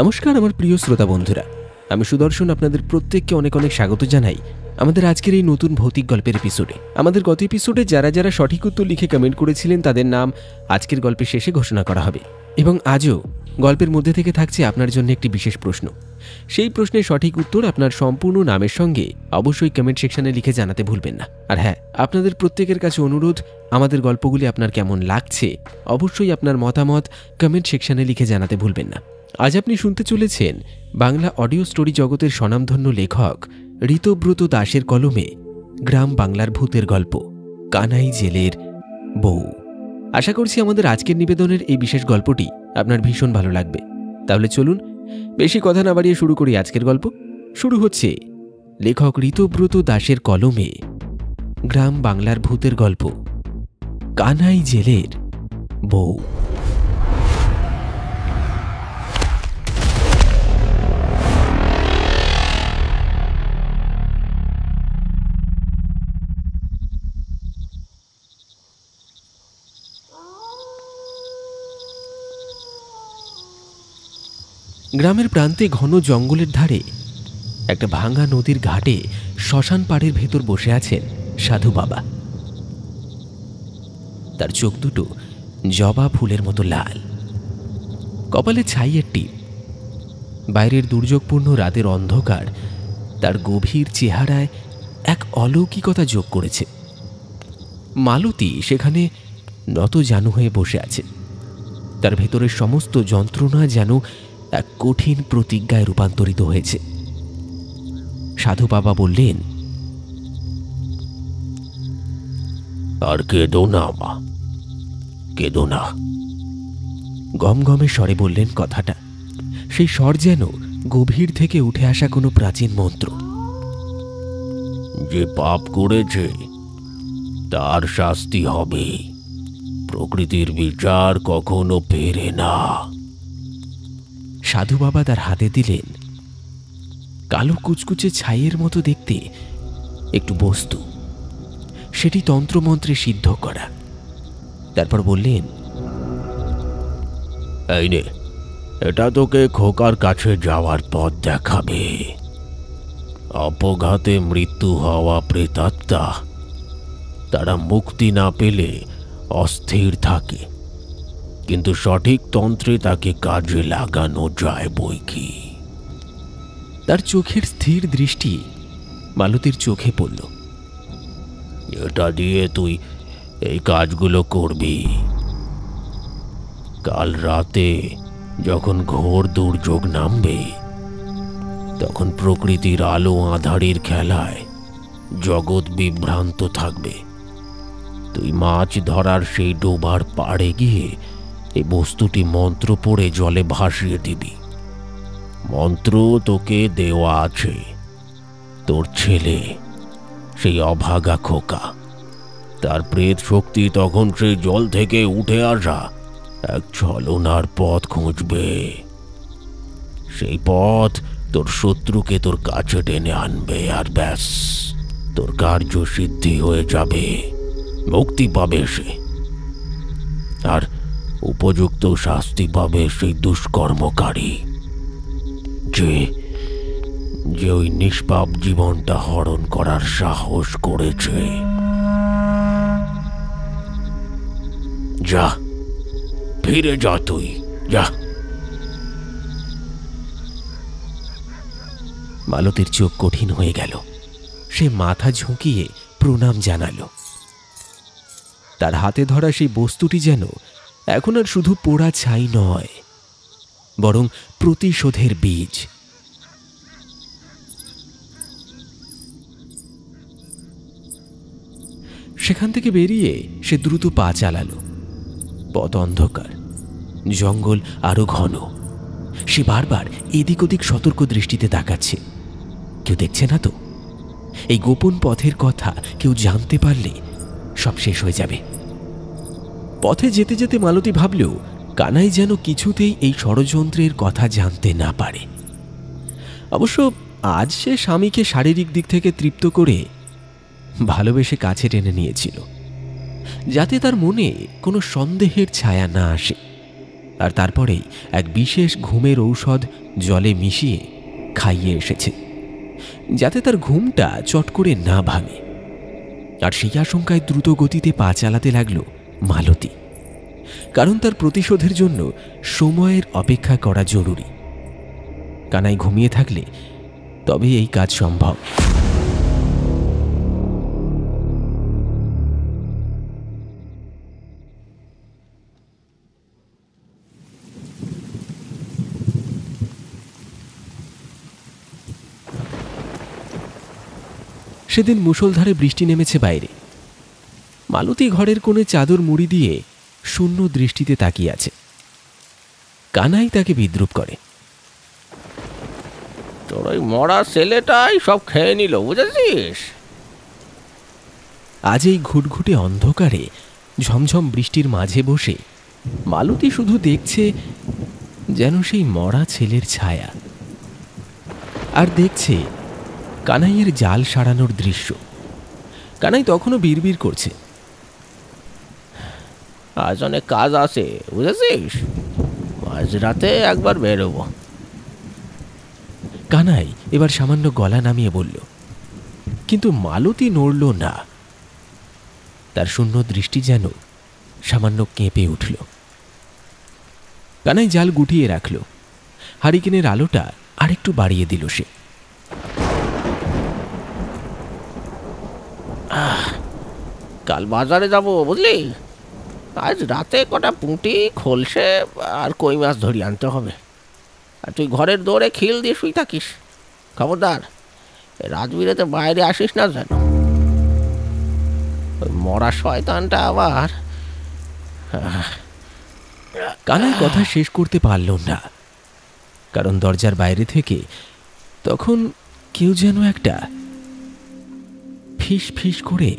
নমস্কার আমার প্রিয় শ্রোতা বন্ধুরা, আমি সুদর্শন আপনাদের প্রত্যেককে অনেক অনেক স্বাগত জানাই আমাদের আজকের এই নতুন ভৌতিক গল্পের এপিসোডে। আমাদের গত এপিসোডে যারা যারা সঠিক উত্তর লিখে কমেন্ট করেছিলেন তাদের নাম আজকের গল্পের শেষে ঘোষণা করা হবে। এবং আজও গল্পের মধ্যে থেকে থাকছে আপনার জন্য একটি বিশেষ প্রশ্ন। সেই প্রশ্নের সঠিক উত্তর আপনার সম্পূর্ণ নামের সঙ্গে অবশ্যই কমেন্ট সেকশনে লিখে জানাতে ভুলবেন না। আর হ্যাঁ, আপনাদের প্রত্যেকের কাছে অনুরোধ, আমাদের গল্পগুলি আপনার কেমন লাগছে অবশ্যই আপনার মতামত কমেন্ট সেকশনে লিখে জানাতে ভুলবেন না। আজ আপনি শুনতে চলেছেন বাংলা অডিও স্টোরি জগতের স্বনামধন্য লেখক ঋতব্রত দাশের কলমে গ্রাম বাংলার ভূতের গল্প কানাই জেলের বউ। আশা করছি আমাদের আজকের নিবেদনের এই বিশেষ গল্পটি আপনার ভীষণ ভালো লাগবে। তাহলে চলুন বেশি কথা না বাড়িয়ে শুরু করি আজকের গল্প। শুরু হচ্ছে লেখক ঋতব্রত দাশের কলমে গ্রাম বাংলার ভূতের গল্প কানাই জেলের বউ। গ্রামের প্রান্তে ঘন জঙ্গলের ধারে একটা ভাঙা নদীর ঘাটে শ্মশান পাড়ের ভেতর বসে আছেন সাধু বাবা। তার চোখ দুটো জবা ফুলের মতো লাল, কপালে ছাইয়ের টিপ। বাইরের দুর্যোগপূর্ণ রাতের অন্ধকার তার গভীর চেহারায় এক অলৌকিকতা যোগ করেছে। মালতী সেখানে নতজানু হয়ে বসে আছে। তার ভেতরের সমস্ত যন্ত্রণা যেন এক কঠিন প্রতিজ্ঞায় রূপান্তরিত হয়েছে। সাধু বাবা বললেন, আর কেঁদো না মা, কেঁদো না। গমগমে স্বরে বললেন কথাটা। সেই স্বর যেন গভীর থেকে উঠে আসা কোনো প্রাচীন মন্ত্র। যে পাপ করেছে তার শাস্তি হবে। প্রকৃতির বিচার কখনো ফেরে না। সাধু বাবা তার হাতে দিলেন কালো কুচকুচে ছাইয়ের মতো দেখতে একটু বস্তু। সেটি তন্ত্রমন্ত্রে সিদ্ধ করা। তারপর বললেন, এই নে, এটা তোকে খোকার কাছে যাওয়ার পথ দেখাবে। অপঘাতে মৃত্যু হওয়া প্রেতাত্মা তারা মুক্তি না পেলে অস্থির থাকে, কিন্তু সঠিক তন্ত্রে তাকে কাজে লাগানো যায় বই কি। তার চোখের স্থির দৃষ্টি মালতীর চোখে পড়ল। এটা দিয়ে তুই এই কাজগুলো করবি। কাল রাতে যখন ঘোর দুর্যোগ নামবে, তখন প্রকৃতির আলো আঁধারির খেলায় জগৎ বিভ্রান্ত থাকবে। তুই মাছ ধরার সেই ডোবার পাড়ে গিয়ে এই বস্তুটি মন্ত্র পড়ে জলে ভাসিয়ে দিবি। মন্ত্র তোকে দেওয়া আছে। তোর ছেলে, সেই অভাগা খোকা, তার প্রেত শক্তি তখন সেই জল থেকে উঠে আসা এক ছলনার পথ খুঁজবে। সেই পথ তোর শত্রুকে তোর কাছে টেনে আনবে, আর ব্যাস, তোর কার্য সিদ্ধি হয়ে যাবে। মুক্তি পাবে সে, আর উপযুক্ত শাস্তি পাবে সেই দুষ্কর্মকারী যে ওই নিষ্পাপ জীবনটা হরণ করার সাহস করেছে। যা, ফিরে যা, তুই যা। মালতীর চোখ কঠিন হয়ে গেল। সে মাথা ঝুঁকিয়ে প্রণাম জানালো। তার হাতে ধরা সেই বস্তুটি যেন এখন আর শুধু পোড়া ছাই নয়, বরং প্রতিশোধের বীজ। সেখান থেকে বেরিয়ে সে দ্রুত পা চালালো। পথ অন্ধকার, জঙ্গল আরো ঘন। সে বারবার এদিক ওদিক সতর্ক দৃষ্টিতে তাকাচ্ছে। কেউ দেখছে না তো? এই গোপন পথের কথা কেউ জানতে পারলে সব শেষ হয়ে যাবে। পথে যেতে যেতে মালতী ভাবলেও কানাই যেন কিছুতেই এই ষড়যন্ত্রের কথা জানতে না পারে। অবশ্য আজ সে স্বামীকে শারীরিক দিক থেকে তৃপ্ত করে ভালোবেসে কাছে টেনে নিয়েছিল, যাতে তার মনে কোনো সন্দেহের ছায়া না আসে। আর তারপরেই এক বিশেষ ঘুমের ঔষধ জলে মিশিয়ে খাইয়ে এসেছে, যাতে তার ঘুমটা চট করে না ভাঙে। আর সেই আশঙ্কায় দ্রুত গতিতে পা চালাতে লাগলো মালতী, কারণ তার প্রতিশোধের জন্য সময়ের অপেক্ষা করা জরুরি। কানাই ঘুমিয়ে থাকলে তবে এই কাজ সম্ভব। সেদিন মুষলধারে বৃষ্টি নেমেছে বাইরে। মালতী ঘরের কোণে চাদর মুড়ি দিয়ে শূন্য দৃষ্টিতে তাকিয়ে আছে। কানাই তাকে বিদ্রূপ করে। তোর ওই মরা ছেলেটাই সব খেয়ে নিল, বুঝেছিস? আজ এই ঘুটঘুটে অন্ধকারে ঝমঝম বৃষ্টির মাঝে বসে মালতী শুধু দেখছে যেন সেই মরা ছেলের ছায়া, আর দেখছে কানাইয়ের জাল সারানোর দৃশ্য। কানাই তখনও বিড়বিড় করছে, আজ অনেক কাজ আছে, বুঝেছিস? মাঝরাতে একবার বেরোবো। কানাই এবার সামান্য গলা নামিয়ে বলল, কিন্তু মালতী নড়ল না। তার শূন্য দৃষ্টি যেন সামান্য কেঁপে উঠল। কানাই জাল গুটিয়ে রাখল। হারিকেনের আলোটা আরেকটু বাড়িয়ে দিল সে। কাল বাজারে যাব, বুঝলি? আজ রাতে কটা পুঁটি, খোলসে আর কই মাছ ধরিয়ে আনতে হবে। আর তুই ঘরের দৌড়ে খিল দিয়ে শুই থাকিস। খবরদার রাজবীরেতে বাইরে আসিস না যেন। ওই মরা শয়তানটা আবার। কানাই কথা শেষ করতে পারল না, কারণ দরজার বাইরে থেকে তখন কেউ যেন একটা ফিস ফিস করে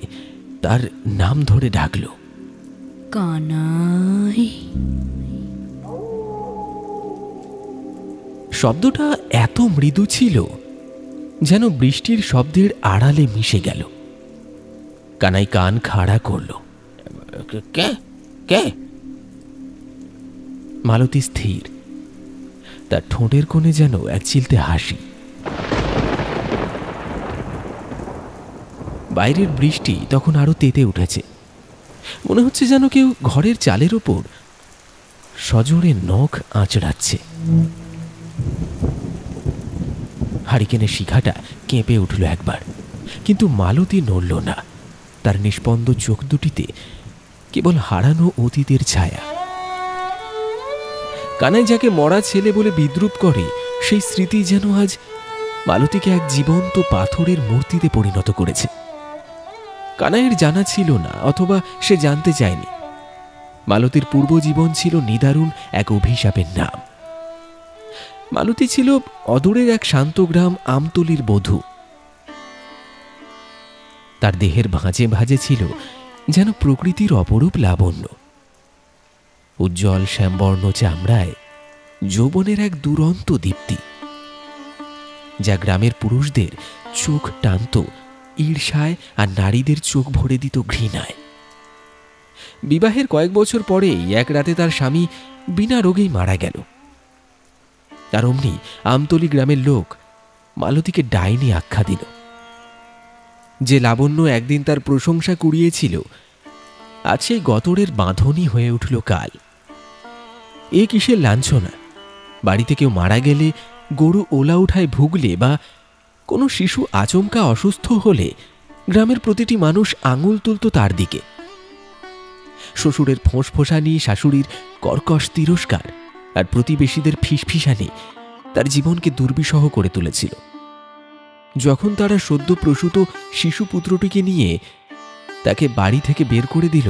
তার নাম ধরে ডাকল, কানাই। শব্দটা এত মৃদু ছিল যেন বৃষ্টির শব্দের আড়ালে মিশে গেল। কানাই কান খাড়া করল। কে কে? মালতী স্থির, তার ঠোঁটের কোণে যেন এক চিলতে হাসি। বাইরের বৃষ্টি তখন আরো তেতে উঠেছে। মনে হচ্ছে যেন কেউ ঘরের চালের ওপর সজোরে নখ আঁচড়াচ্ছে। হারিকেনের শিখাটা কেঁপে উঠল একবার, কিন্তু মালতী নড়ল না। তার নিষ্পন্দ চোখ দুটিতে কেবল হারানো অতীতের ছায়া। কানাই যাকে মরা ছেলে বলে বিদ্রূপ করে, সেই স্মৃতি যেন আজ মালতীকে এক জীবন্ত পাথরের মূর্তিতে পরিণত করেছে। কানাইয়ের জানা ছিল না, অথবা সে জানতে চায়নি, মালতীর পূর্বজীবন ছিল নিদারুণ এক অভিশাপের নাম। মালতী ছিল অদূরের এক শান্ত গ্রাম আমতলির বধূ। তার দেহের ভাঁজে ভাঁজে ছিল যেন প্রকৃতির অপরূপ লাবণ্য। উজ্জ্বল শ্যামবর্ণ চামড়ায় যৌবনের এক দুরন্ত দীপ্তি, যা গ্রামের পুরুষদের চোখ টানত ঈর্ষায় আর নারীদের চোখ ভরে দিত ঘৃণায়। বিবাহের কয়েক বছর পরেই এক রাতে তার স্বামী বিনা রোগেই মারা গেল। আর অমনি আমতলি গ্রামের লোক মালতীকে ডাইনি আখ্যা দিল। যে লাবণ্য একদিন তার প্রশংসা কুড়িয়েছিল, আজ সেই গতরের বাঁধনই হয়ে উঠল কাল। এ কিসের লাঞ্ছনা! বাড়িতে কেউ মারা গেলে, গরু ওলা উঠায় ভুগলে, বা কোনো শিশু আচমকা অসুস্থ হলে গ্রামের প্রতিটি মানুষ আঙুল তুলত তার দিকে। শ্বশুরের ফোঁসফোঁসানি, শাশুড়ির কর্কশ তিরস্কার আর প্রতিবেশীদের ফিসফিসানি তার জীবনকে দুর্বিষহ করে তুলেছিল। যখন তারা সদ্য প্রসূত শিশুপুত্রটিকে নিয়ে তাকে বাড়ি থেকে বের করে দিল,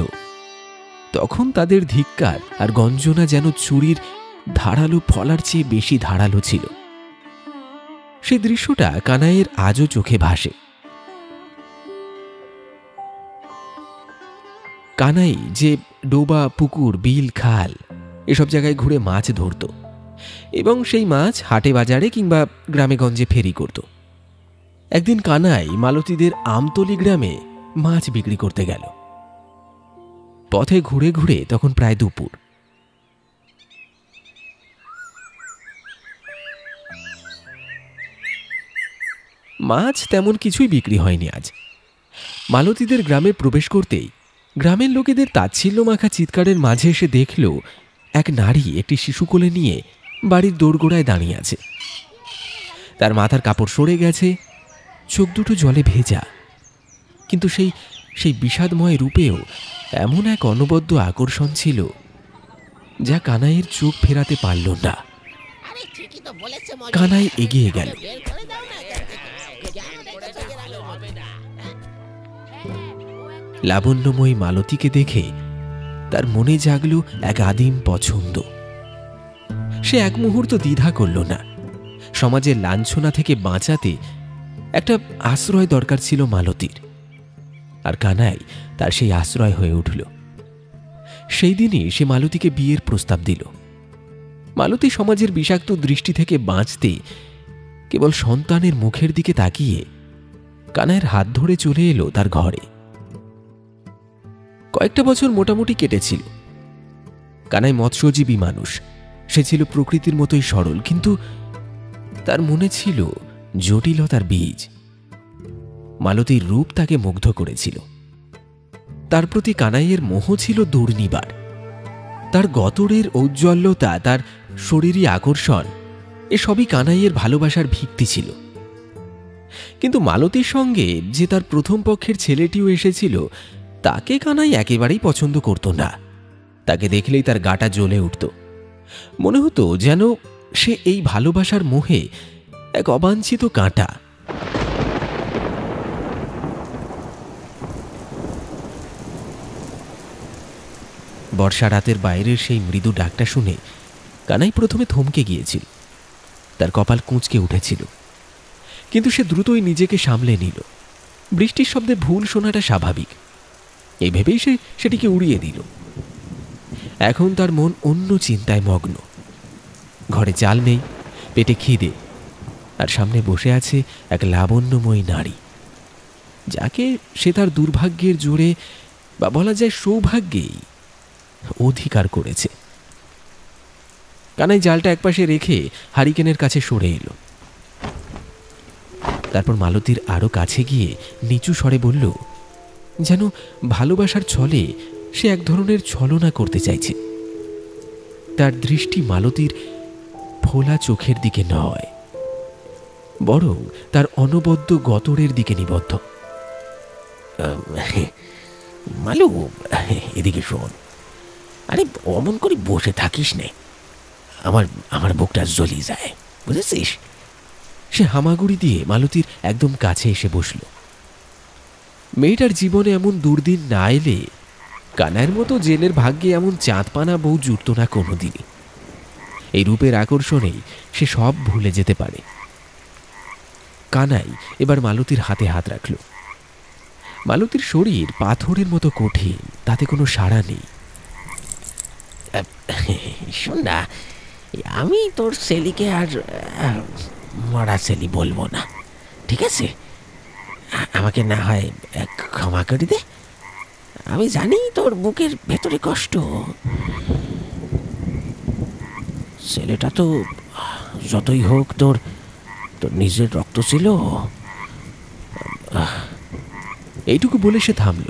তখন তাদের ধিক্কার আর গঞ্জনা যেন ছুরির ধারালো ফলার চেয়ে বেশি ধারালো ছিল। সেই দৃশ্যটা কানাইয়ের আজও চোখে ভাসে। কানাই যে ডোবা, পুকুর, বিল, খাল এসব জায়গায় ঘুরে মাছ ধরত, এবং সেই মাছ হাটে বাজারে কিংবা গ্রামে গঞ্জে ফেরি করত। একদিন কানাই মালতীদের আমতলি গ্রামে মাছ বিক্রি করতে গেল। পথে ঘুরে ঘুরে তখন প্রায় দুপুর। মাছ তেমন কিছুই বিক্রি হয়নি আজ। মালতীদের গ্রামে প্রবেশ করতেই গ্রামের লোকেদের তাচ্ছিল্য মাখা চিৎকারের মাঝে এসে দেখল এক নারী একটি শিশু কোলে নিয়ে বাড়ির দোরগোড়ায় দাঁড়িয়ে আছে। তার মাথার কাপড় সরে গেছে, চোখ দুটো জলে ভেজা, কিন্তু সেই বিষাদময় রূপেও এমন এক অনবদ্য আকর্ষণ ছিল যা কানাইয়ের চোখ ফেরাতে পারল না। কানাই এগিয়ে গেল। লাবণ্যময়ী মালতীকে দেখে তার মনে জাগল এক আদিম পছন্দ। সে এক মুহূর্ত দ্বিধা করল না। সমাজের লাঞ্ছনা থেকে বাঁচাতে একটা আশ্রয় দরকার ছিল মালতীর, আর কানাই তার সেই আশ্রয় হয়ে উঠল। সেই দিনই সে মালতীকে বিয়ের প্রস্তাব দিল। মালতী সমাজের বিষাক্ত দৃষ্টি থেকে বাঁচতে কেবল সন্তানের মুখের দিকে তাকিয়ে কানাইয়ের হাত ধরে চলে এলো তার ঘরে। কয়েকটা বছর মোটামুটি কেটেছিল। কানাই মৎস্যজীবী মানুষ, সে ছিল প্রকৃতির মতোই সরল, কিন্তু তার মনে ছিল জটিলতার বীজ। মালতীর রূপ তাকে মুগ্ধ করেছিল। তার প্রতি কানাইয়ের মোহ ছিল দুর্নিবার। তার গতরের ঔজ্জ্বল্যতা, তার শরীরী আকর্ষণ, এসবই কানাইয়ের ভালোবাসার ভিত্তি ছিল। কিন্তু মালতীর সঙ্গে যে তার প্রথম পক্ষের ছেলেটিও এসেছিল, তাকে কানাই একেবারেই পছন্দ করত না। তাকে দেখলেই তার গাটা জ্বলে উঠত। মনে হতো যেন সে এই ভালোবাসার মোহে এক অবাঞ্ছিত কাঁটা। বর্ষা রাতের বাইরের সেই মৃদু ডাকটা শুনে কানাই প্রথমে থমকে গিয়েছিল। তার কপাল কুঁচকে উঠেছিল, কিন্তু সে দ্রুতই নিজেকে সামলে নিল। বৃষ্টির শব্দে ভুল শোনাটা স্বাভাবিক, এই ভেবেই সে সেটিকে উড়িয়ে দিল। এখন তার মন অন্য চিন্তায় মগ্ন। ঘরে চাল নেই, পেটে খিদে, আর সামনে বসে আছে এক লাবণ্যময়ী নারী, যাকে সে তার দুর্ভাগ্যের জোরে, বা বলা যায় সৌভাগ্যেই, অধিকার করেছে। কানাই জালটা একপাশে রেখে হারিকেনের কাছে সরে এলো। তারপর মালতীর আরো কাছে গিয়ে নিচু স্বরে বলল, যেন ভালোবাসার ছলে সে এক ধরনের ছলনা করতে চাইছে। তার দৃষ্টি মালতীর ফোলা চোখের দিকে নয়, বরং তার অনবদ্য গতরের দিকে নিবদ্ধ। মালু, এদিকে শোন। আরে অমন করে বসে থাকিস নে, আমার বুকটা জ্বলি যায়, বুঝেছিস? সে হামাগুড়ি দিয়ে মালতীর একদম কাছে এসে বসল। মেয়েটার জীবনে এমন দুর্দিন না এলে কানাইয়ের মতো জেলের ভাগ্যে এমন চাঁদপানা বউ জুটত না কোনোদিনই। এই রূপের আকর্ষণেই সে সব ভুলে যেতে পারে। কানাই এবার মালতীর হাতে হাত রাখল। মালতীর শরীর পাথরের মতো কঠিন, তাতে কোনো সাড়া নেই। শোন না, আমি তোর সেলিকে আর মরা সেলি বলবো না, ঠিক আছে? আমাকে না হয় ক্ষমা করে দে। আমি জানি তোর বুকের ভেতরে কষ্ট। ছেলেটা তো যতই হোক তোর নিজের রক্ত ছিল। এইটুকু বলে সে থামল।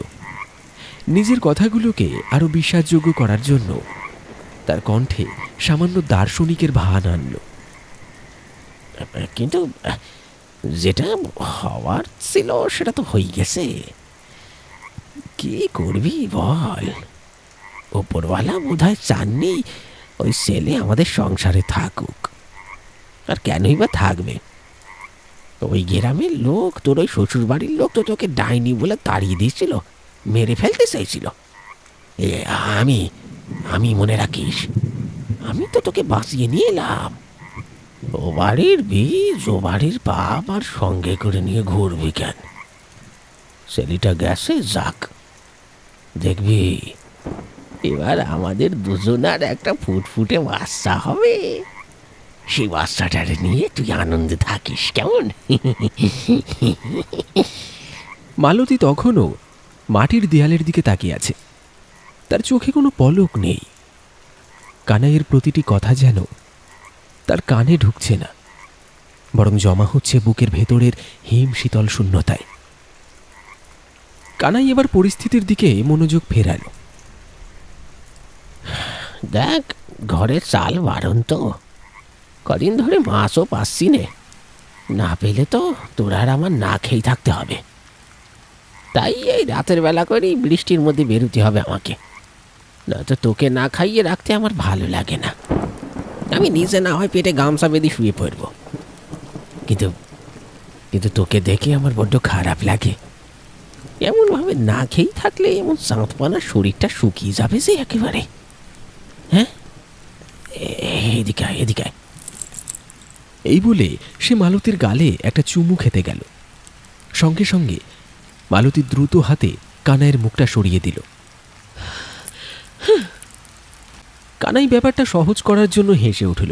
নিজের কথাগুলোকে আরো বিশ্বাসযোগ্য করার জন্য তার কণ্ঠে সামান্য দার্শনিকের ভান আনল। কিন্তু যেটা হওয়ার ছিল সেটা তো হয়ে গেছে। কি করবি বল? ওপরওয়ালা বোধহয় চাননি ওই ছেলে আমাদের সংসারে থাকুক। আর কেনই বা থাকবে? ওই গ্রামের লোক, তোর ওই শ্বশুর বাড়ির লোক তো তোকে ডাইনি বলে তাড়িয়ে দিয়েছিল, মেরে ফেলতে চাইছিল। আমি মনে রাখিস, আমি তো তোকে বাঁচিয়ে নিয়ে এলাম। ও বাড়ির বীজ, ও বাড়ির বাপ আর সঙ্গে করে নিয়ে ঘুরবি কেন? ছেলেটা গেছে, যাক। দেখবি এবার আমাদের দুজনার একটা ফুটফুটে বাচ্চা হবে। সেই বাচ্চাটারে নিয়ে তুই আনন্দে থাকিস, কেমন? মালতী তখনও মাটির দেয়ালের দিকে তাকিয়ে আছে। তার চোখে কোনো পলক নেই। কানাইয়ের প্রতিটি কথা যেন তার কানে ঢুকছে না। বরং জমা হচ্ছে বুকের ভেতরের হিম শীতল শূন্যতায়। কানাই এবার পরিস্থিতির দিকে মনোযোগ ফেরালো। দেখ, ঘরের চাল বারণ তো, কদিন ধরে মাছও পাচ্ছি নে, না পেলে তো তোর আর আমার না খেয়ে থাকতে হবে। তাই এই রাতের বেলা করেই বৃষ্টির মধ্যে বেরোতে হবে আমাকে, নয়তো তোকে না খাইয়ে রাখতে আমার ভালো লাগে না। আমি নিজে না হয় পেটে গামছা বেঁধে শুয়ে পড়ব, কিন্তু কিন্তু তোকে দেখে আমার বড্ড খারাপ লাগে। এমনভাবে না খেয়েই থাকলে এমন চাঁদপানা শরীরটা শুকিয়ে যাবে যে একেবারে। হ্যাঁ, এদিকে আয়, এদিকে আয়। এই বলে সে মালতীর গালে একটা চুমু খেতে গেল। সঙ্গে সঙ্গে মালতী দ্রুত হাতে কানাইয়ের মুখটা সরিয়ে দিল। কানাই ব্যাপারটা সহজ করার জন্য হেসে উঠল,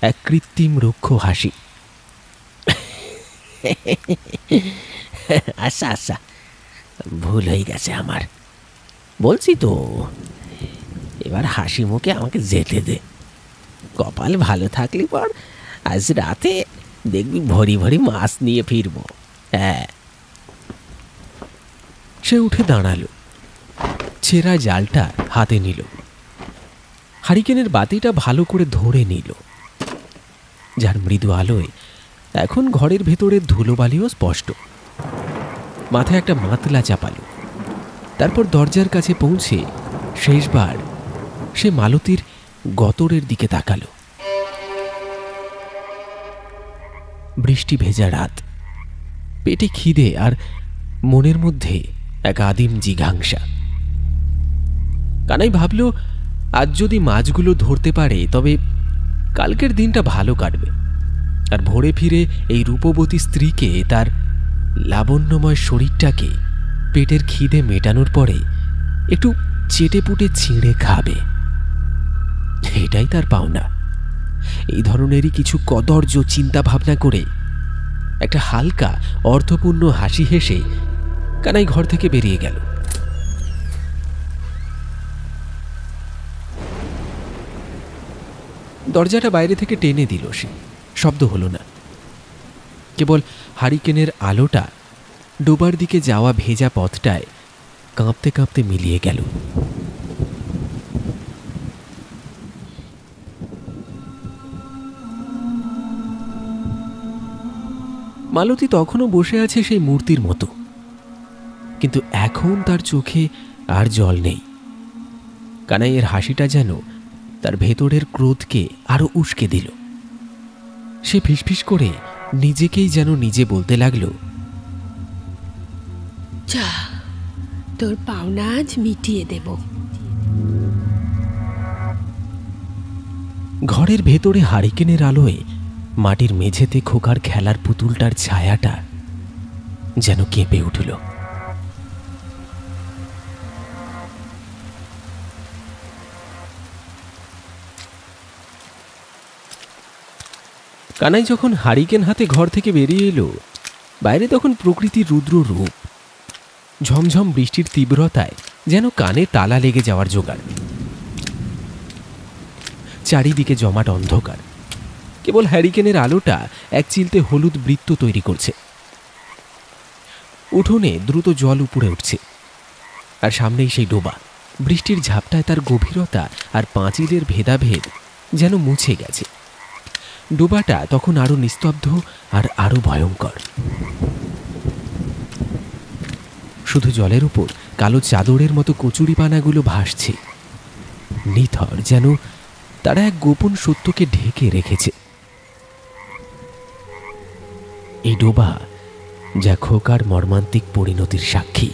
এক কৃত্রিম রুক্ষ হাসি। আচ্ছা আচ্ছা, ভুল হয়ে গেছে আমার, বলছি তো। এবার হাসি মুখে আমাকে যেতে দে। কপাল ভালো থাকলে পর আজ রাতে দেখবি ভরি ভরি মাছ নিয়ে ফিরবো। হ্যাঁ। সে উঠে দাঁড়ালো, ছেঁড়া জালটা হাতে নিল, হারিকেনের বাতিটা ভালো করে ধরে নিল, যার মৃদু আলোয় এখন ঘরের ভেতরের ধুলোবালিও স্পষ্ট। মাথায় একটা মাতলা চাপালো। তারপর দরজার কাছে পৌঁছে শেষবার সে মালতীর গতরের দিকে তাকালো। বৃষ্টি ভেজা রাত, পেটে খিদে আর মনের মধ্যে এক আদিম জিঘাংসা। কানাই ভাবল, আজ যদি মাছগুলো ধরতে পারে তবে কালকের দিনটা ভালো কাটবে, আর ভোরে ফিরে এই রূপবতী স্ত্রীকে, তার লাবণ্যময় শরীরটাকে পেটের খিদে মেটানোর পরে একটু চেটেপুটে ছিঁড়ে খাবে। এটাই তার পাওনা। এই ধরনেরই কিছু কদর্য চিন্তা ভাবনা করে একটা হালকা অর্থপূর্ণ হাসি হেসে কানাই ঘর থেকে বেরিয়ে গেল। দরজাটা বাইরে থেকে টেনে দিল সে, শব্দ হলো না। কেবল হারিকেনের আলোটা ডোবার দিকে যাওয়া ভেজা পথটায় কাঁপতে কাঁপতে মিলিয়ে গেল। মালতী তখনও বসে আছে সেই মূর্তির মতো, কিন্তু এখন তার চোখে আর জল নেই। কানাইয়ের হাসিটা যেন তার ভেতরের ক্রোধকে আরো উস্কে দিল। সে ফিসফিস করে নিজেকেই যেন নিজে বলতে লাগলো, যা, তোর পাওনা আজ মিটিয়ে দেব। ঘরের ভেতরে হারিকেনের আলোয় মাটির মেঝেতে খোকার খেলার পুতুলটার ছায়াটা যেন কেঁপে উঠল। কানাই যখন হারিকেন হাতে ঘর থেকে বেরিয়ে এলো, বাইরে তখন প্রকৃতির রুদ্র রূপ। ঝমঝম বৃষ্টির তীব্রতায় যেন কানে তালা লেগে যাওয়ার জোগাড়। চারিদিকে জমাট অন্ধকার, কেবল হ্যারিকেনের আলোটা এক চিলতে হলুদ বৃত্ত তৈরি করছে। উঠোনে দ্রুত জল উপড়ে উঠছে, আর সামনেই সেই ডোবা। বৃষ্টির ঝাপটায় তার গভীরতা আর পাঁচিলের ভেদাভেদ যেন মুছে গেছে। ডোবাটা তখন আরো নিস্তব্ধ আর আরো ভয়ঙ্কর। শুধু জলের উপর কালো চাদরের মতো কচুরিপানাগুলো ভাসছে, নিথর, যেন তারা এক গোপন সত্যকে ঢেকে রেখেছে। এই ডোবা যা খোকার মর্মান্তিক পরিণতির সাক্ষী।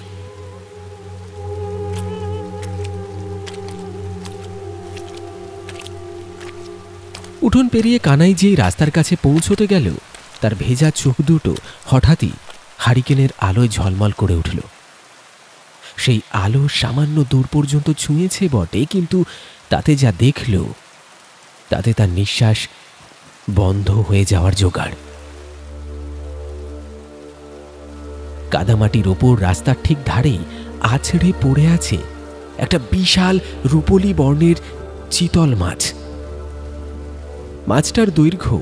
উঠোন পেরিয়ে কানাই যেই রাস্তার কাছে পৌঁছতে গেল, তার ভেজা চোখ দুটো হঠাৎই হারিকেনের আলোয় ঝলমল করে উঠল। সেই আলো সামান্য দূর পর্যন্ত ছুঁয়েছে বটে, কিন্তু তাতে যা দেখল তাতে তার নিঃশ্বাস বন্ধ হয়ে যাওয়ার জোগাড়। কাদামাটির ওপর রাস্তার ঠিক ধারেই আছড়ে পড়ে আছে একটা বিশাল রূপলি বর্ণের চিতল মাছ। মাছটার দৈর্ঘ্য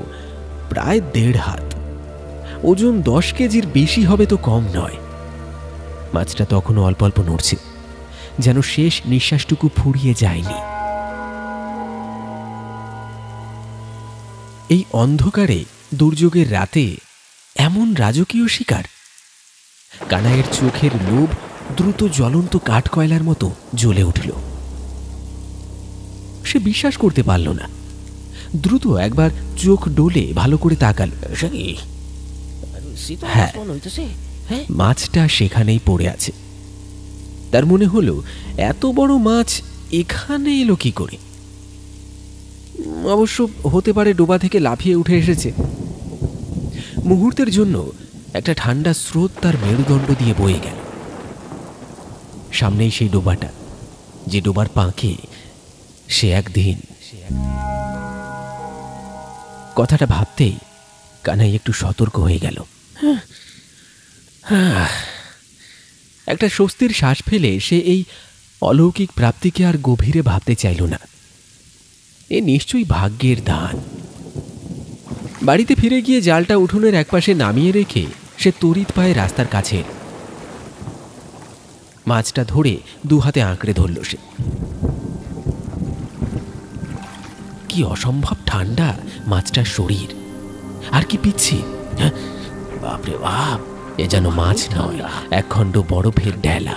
প্রায় 1.5 হাত, ওজন 10 কেজির বেশি হবে তো কম নয়। মাছটা তখনও অল্প অল্প নড়ছে, যেন শেষ নিঃশ্বাসটুকু ফুরিয়ে যায়নি। এই অন্ধকারে দুর্যোগের রাতে এমন রাজকীয় শিকার! কানাইয়ের চোখের লোভ দ্রুত জ্বলন্ত কাঠকয়লার মতো জ্বলে উঠল। সে বিশ্বাস করতে পারল না। দ্রুত একবার চোখ ডোলে ভালো করে তাকাল। হ্যাঁ, মাছটা সেখানেই পড়ে আছে। তার মনে হলো এত বড় মাছ এখানে এলো কি করে? অবশ্য হতে পারে ডোবা থেকে লাফিয়ে উঠে এসেছে। মুহূর্তের জন্য একটা ঠান্ডা স্রোত তার মেরুদণ্ড দিয়ে বয়ে গেল। সামনেই সেই ডোবাটা, যে ডোবার পাঁকে সে একদিন। কথাটা ভাবতেই কানাই একটু সতর্ক হয়ে গেল। একটা স্বস্তির শ্বাস ফেলে সে এই অলৌকিক প্রাপ্তিকে আর গভীরে ভাবতে চাইল না। এ নিশ্চয়ই ভাগ্যের দান। বাড়িতে ফিরে গিয়ে জালটা উঠোনের একপাশে নামিয়ে রেখে সে তড়িৎ পায়ে রাস্তার কাছে মাছটা ধরে 2 হাতে আঁকড়ে ধরল সে। কি অসম্ভব ঠান্ডা মাছটার শরীর, আর কি পিচ্ছি! বাপরে বাপ, এ যেন মাছ নয়, একখণ্ড বরফের ডেলা।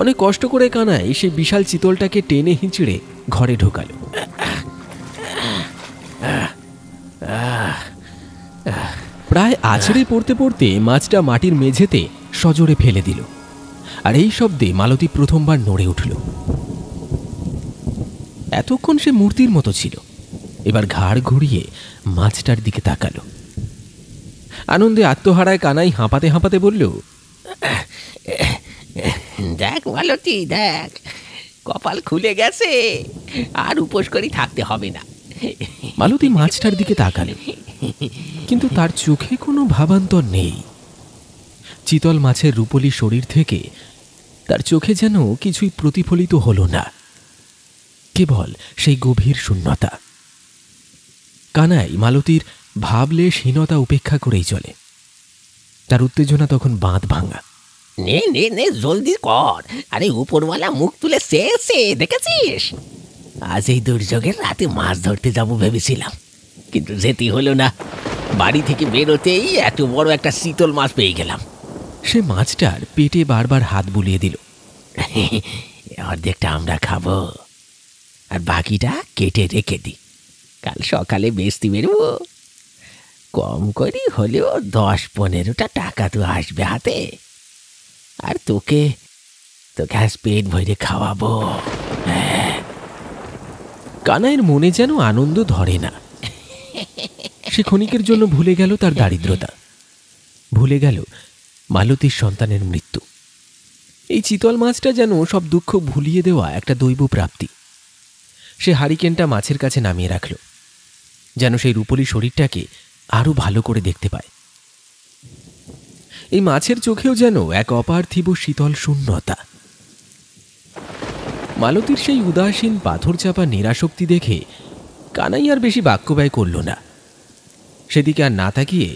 অনেক কষ্ট করে কানাই সে বিশাল চিতলটাকে টেনে হিঁচড়ে ঘরে ঢোকালো। প্রায় আছড়ে পড়তে পড়তে মাছটা মাটির মেঝেতে সজোরে ফেলে দিল, আর এই শব্দে মালতী প্রথমবার নড়ে উঠল। এতক্ষণ সে মূর্তির মতো ছিল, এবার ঘাড় ঘুরিয়ে মাছটার দিকে তাকালো। আনন্দে আত্মহারায় কানাই হাঁপাতে হাঁপাতে বলল, দেখ মালতী, দেখ, কপাল খুলে গেছে, আর উপোস করে থাকতে হবে না। মালতী মাছটার দিকে তাকালো, কিন্তু তার চোখে কোনো ভাবান্তর নেই। চিতল মাছের রূপলি শরীর থেকে তার চোখে যেন কিছুই প্রতিফলিত হলো না, কেবল সেই গভীর শূন্যতা। কানাই মালতীর ভাবলেশহীনতা উপেক্ষা করেই চলে। তার উত্তেজনা তখন বাঁধ ভাঙা। নে নে নে, জলদি কর, আরে উপরওয়ালা মুখ তুলে শেষে, দেখেছিস? আজ এই দুর্যোগের রাতে মাছ ধরতে যাব ভেবেছিলাম, কিন্তু যেতে হলো না। বাড়ি থেকে বেরোতেই এত বড় একটা শীতল মাছ পেয়ে গেলাম। সে মাছটার পেটে বারবার হাত বুলিয়ে দিল। অর্ধেকটা আমরা খাবো, আর বাকিটা কেটে রেখে দিই, কাল সকালে বেচতে বেরবো। কম করে হলেও 10-15টা টাকা তো আসবে হাতে, আর তোকে আজ পেট ভরে খাওয়াবো। কানাইয়ের মনে যেন আনন্দ ধরে না। সে ক্ষণিকের জন্য ভুলে গেল তার দারিদ্রতা, ভুলে গেল মালতীর সন্তানের মৃত্যু। এই চিতল মাছটা যেন সব দুঃখ ভুলিয়ে দেওয়া একটা দৈব প্রাপ্তি। সে হারিকেনটা মাছের কাছে নামিয়ে রাখল, যেন সেই রূপলি শরীরটাকে আরো ভালো করে দেখতে পায়। এই মাছের চোখেও যেন এক অপার্থিব শীতল শূন্যতা। মালতীর সেই উদাসীন পাথর চাপা নিরাসক্তি দেখে কানাই আর বেশি বাক্য ব্যয় করল না। সেদিকে আর না তাকিয়ে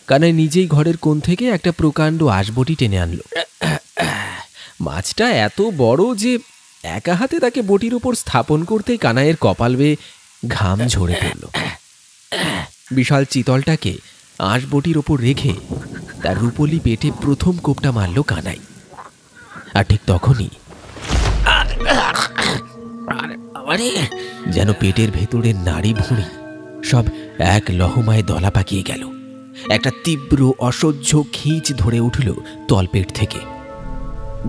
কানাই নিজেই ঘরের কোণ থেকে একটা প্রকাণ্ড আঁশবটি টেনে আনল। মাছটা এত বড় যে একা হাতে তাকে বটির উপর স্থাপন করতেই কানাইয়ের কপাল বেয়ে ঘাম ঝরে পড়ল। বিশাল চিতলটাকে আঁশবটির ওপর রেখে তার রূপলি পেটে প্রথম কোপটা মারল কানাই। আর ঠিক তখনই যেন পেটের ভেতরের নাড়ি ভুঁড়ি সব এক লহমায় দলা পাকিয়ে গেল। একটা তীব্র অসহ্য খিঁচ ধরে উঠল তলপেট থেকে।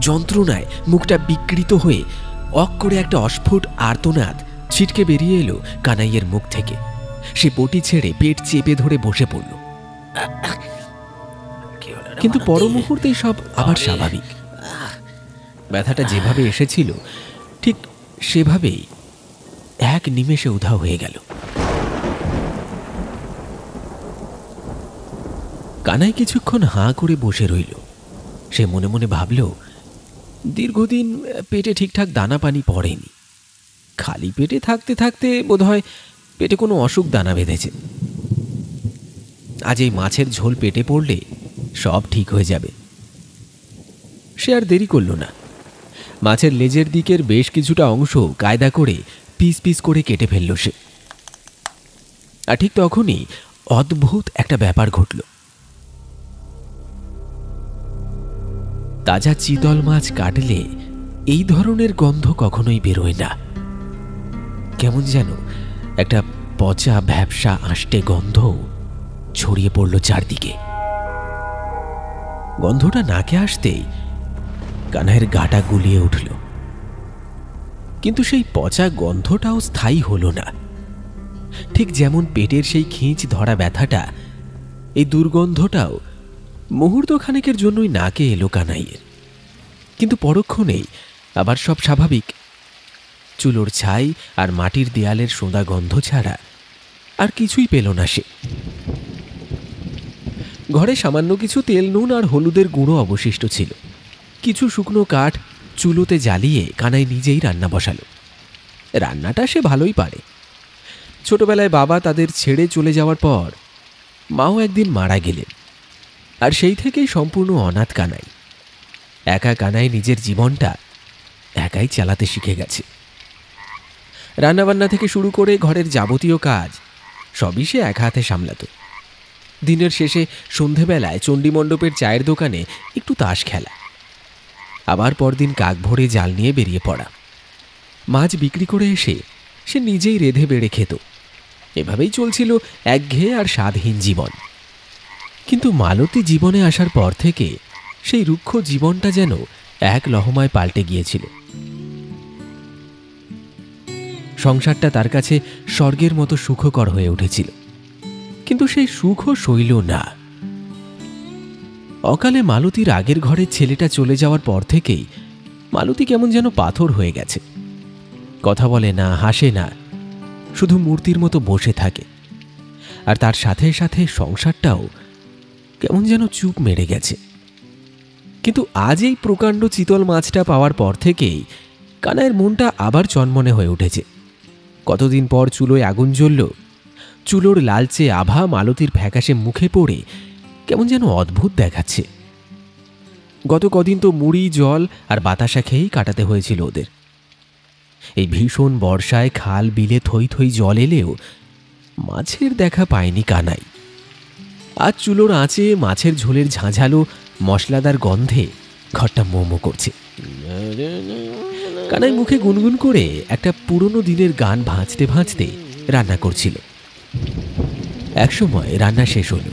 যন্ত্রণায় মুখটা বিকৃত হয়ে অক্করে একটা অস্ফুট আর্তনাদ ছিটকে বেরিয়ে এলো কানাইয়ের মুখ থেকে। সে বটি ছেড়ে পেট চেপে ধরে বসে পড়ল, কিন্তু পর মুহূর্তেই সব আবার স্বাভাবিক। ব্যথাটা যেভাবে এসেছিল ঠিক সেভাবেই এক নিমেষে উধাও হয়ে গেল। কানাই কিছুক্ষণ হাঁ করে বসে রইল। সে মনে মনে ভাবল, দীর্ঘদিন পেটে ঠিকঠাক দানা পানি পড়েনি। খালি পেটে থাকতে থাকতে বোধহয় পেটে কোনো অসুখ দানা বেঁধেছে। আজ এই মাছের ঝোল পেটে পড়লে সব ঠিক হয়ে যাবে। সে আর দেরি করল না। মাছের লেজের দিকের বেশ কিছুটা অংশ কায়দা করে পিস পিস করে কেটে ফেলল সে। আর ঠিক তখনই অদ্ভুত একটা ব্যাপার ঘটল। তাজা চিতল মাছ কাটলে এই ধরনের গন্ধ কখনোই বেরোয় না। কেমন যেন একটা পচা ভ্যাপসা আষ্টে গন্ধ ছড়িয়ে পড়ল চারদিকে। গন্ধটা নাকে আসতেই কানাইয়ের গাটা গুলিয়ে উঠল। কিন্তু সেই পচা গন্ধটাও স্থায়ী হলো না। ঠিক যেমন পেটের সেই খিঁচ ধরা ব্যথাটা, এই দুর্গন্ধটাও মুহূর্তখানেকের জন্যই নাকে এলো কানাইয়ের। কিন্তু পরক্ষণেই আবার সব স্বাভাবিক। চুলোর ছাই আর মাটির দেয়ালের সোঁদা গন্ধ ছাড়া আর কিছুই পেল না সে। ঘরে সামান্য কিছু তেল, নুন আর হলুদের গুঁড়ো অবশিষ্ট ছিল। কিছু শুকনো কাঠ চুলোতে জ্বালিয়ে কানাই নিজেই রান্না বসালো। রান্নাটা সে ভালোই পারে। ছোটবেলায় বাবা তাদের ছেড়ে চলে যাওয়ার পর মাও একদিন মারা গেলেন। আর সেই থেকেই সম্পূর্ণ অনাথ কানাই। একা কানাই নিজের জীবনটা একাই চালাতে শিখে গেছে। রান্নাবান্না থেকে শুরু করে ঘরের যাবতীয় কাজ সবই সে এক হাতে সামলাত। দিনের শেষে সন্ধেবেলায় চণ্ডীমণ্ডপের চায়ের দোকানে একটু তাস খেলা, আবার পরদিন কাক ভরে জাল নিয়ে বেরিয়ে পড়া। মাছ বিক্রি করে এসে সে নিজেই রেঁধে বেড়ে খেত। এভাবেই চলছিল একঘেয়ে আর স্বাদহীন জীবন। কিন্তু মালতী জীবনে আসার পর থেকে সেই রুক্ষ জীবনটা যেন এক লহমায় পাল্টে গিয়েছিল। সংসারটা তার কাছে স্বর্গের মতো সুখকর হয়ে উঠেছিল। কিন্তু সেই সুখও সইল না। অকালে মালতীর আগের ঘরের ছেলেটা চলে যাওয়ার পর থেকেই মালতী কেমন যেন পাথর হয়ে গেছে। কথা বলে না, হাসে না, শুধু মূর্তির মতো বসে থাকে। আর তার সাথে সাথে সংসারটাও কেমন যেন চুপ মেরে গেছে। কিন্তু আজ এই প্রকাণ্ড চিতল মাছটা পাওয়ার পর থেকেই কানাইয়ের মনটা আবার চনমনে হয়ে উঠেছে। কতদিন পর চুলোয় আগুন জ্বলল। চুলোর লালচে আভা মালতীর ফ্যাকাশে মুখে পড়ে কেমন যেন অদ্ভুত দেখাচ্ছে। গত কদিন তো মুড়ি, জল আর বাতাসা খেয়েই কাটাতে হয়েছিল ওদের। এই ভীষণ বর্ষায় খাল বিলে থই থই জল এলেও মাছের দেখা পায়নি কানাই। আজ চুলোর আঁচে মাছের ঝোলের ঝাঁঝালো মশলাদার গন্ধে ঘরটা মোমো করছে। কানাই মুখে গুনগুন করে একটা পুরনো দিনের গান ভাঁজতে ভাঁজতে রান্না করছিল। একসময় রান্না শেষ হল।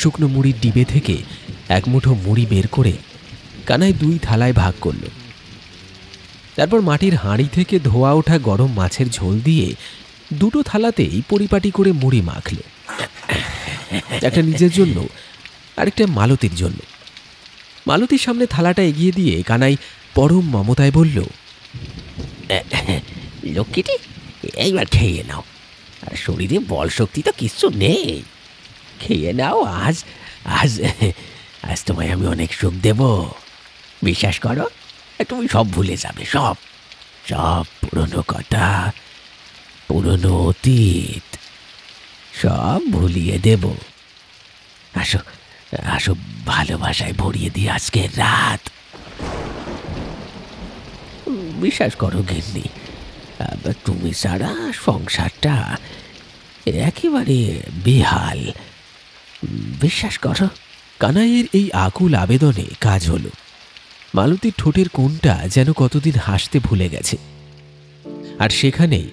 শুকনো মুড়ির ডিবে থেকে এক মুঠো মুড়ি বের করে কানাই 2 থালায় ভাগ করল। তারপর মাটির হাঁড়ি থেকে ধোয়া ওঠা গরম মাছের ঝোল দিয়ে 2টো থালাতেই পরিপাটি করে মুড়ি মাখল। একটা নিজের জন্য, আরেকটা মালতীর জন্য। মালতীর সামনে থালাটা এগিয়ে দিয়ে কানাই পরম মমতায় বলল, লক্ষ্মীটি, এইবার খেয়ে নাও। আর শরীরে বল শক্তি তো কিচ্ছু নেই। খেয়ে নাও। আজ আজ আজ তোমায় আমি অনেক সুখ দেব। বিশ্বাস করো, তুমি সব ভুলে যাবে। সব সব পুরনো কথা, পুরনো অতীত সব ভুলিয়ে দেব। আসো আসো, ভালোবাসায় ভরিয়ে দিই আজকের রাত। বিশ্বাস করো গিন্নি, তুমি ছাড়া সংসারটা একেবারে বেহাল। বিশ্বাস করো। কানাইয়ের এই আকুল আবেদনে কাজ হলো। মালতীর ঠোঁটের কোণটা যেন কতদিন হাসতে ভুলে গেছে। আর সেখানেই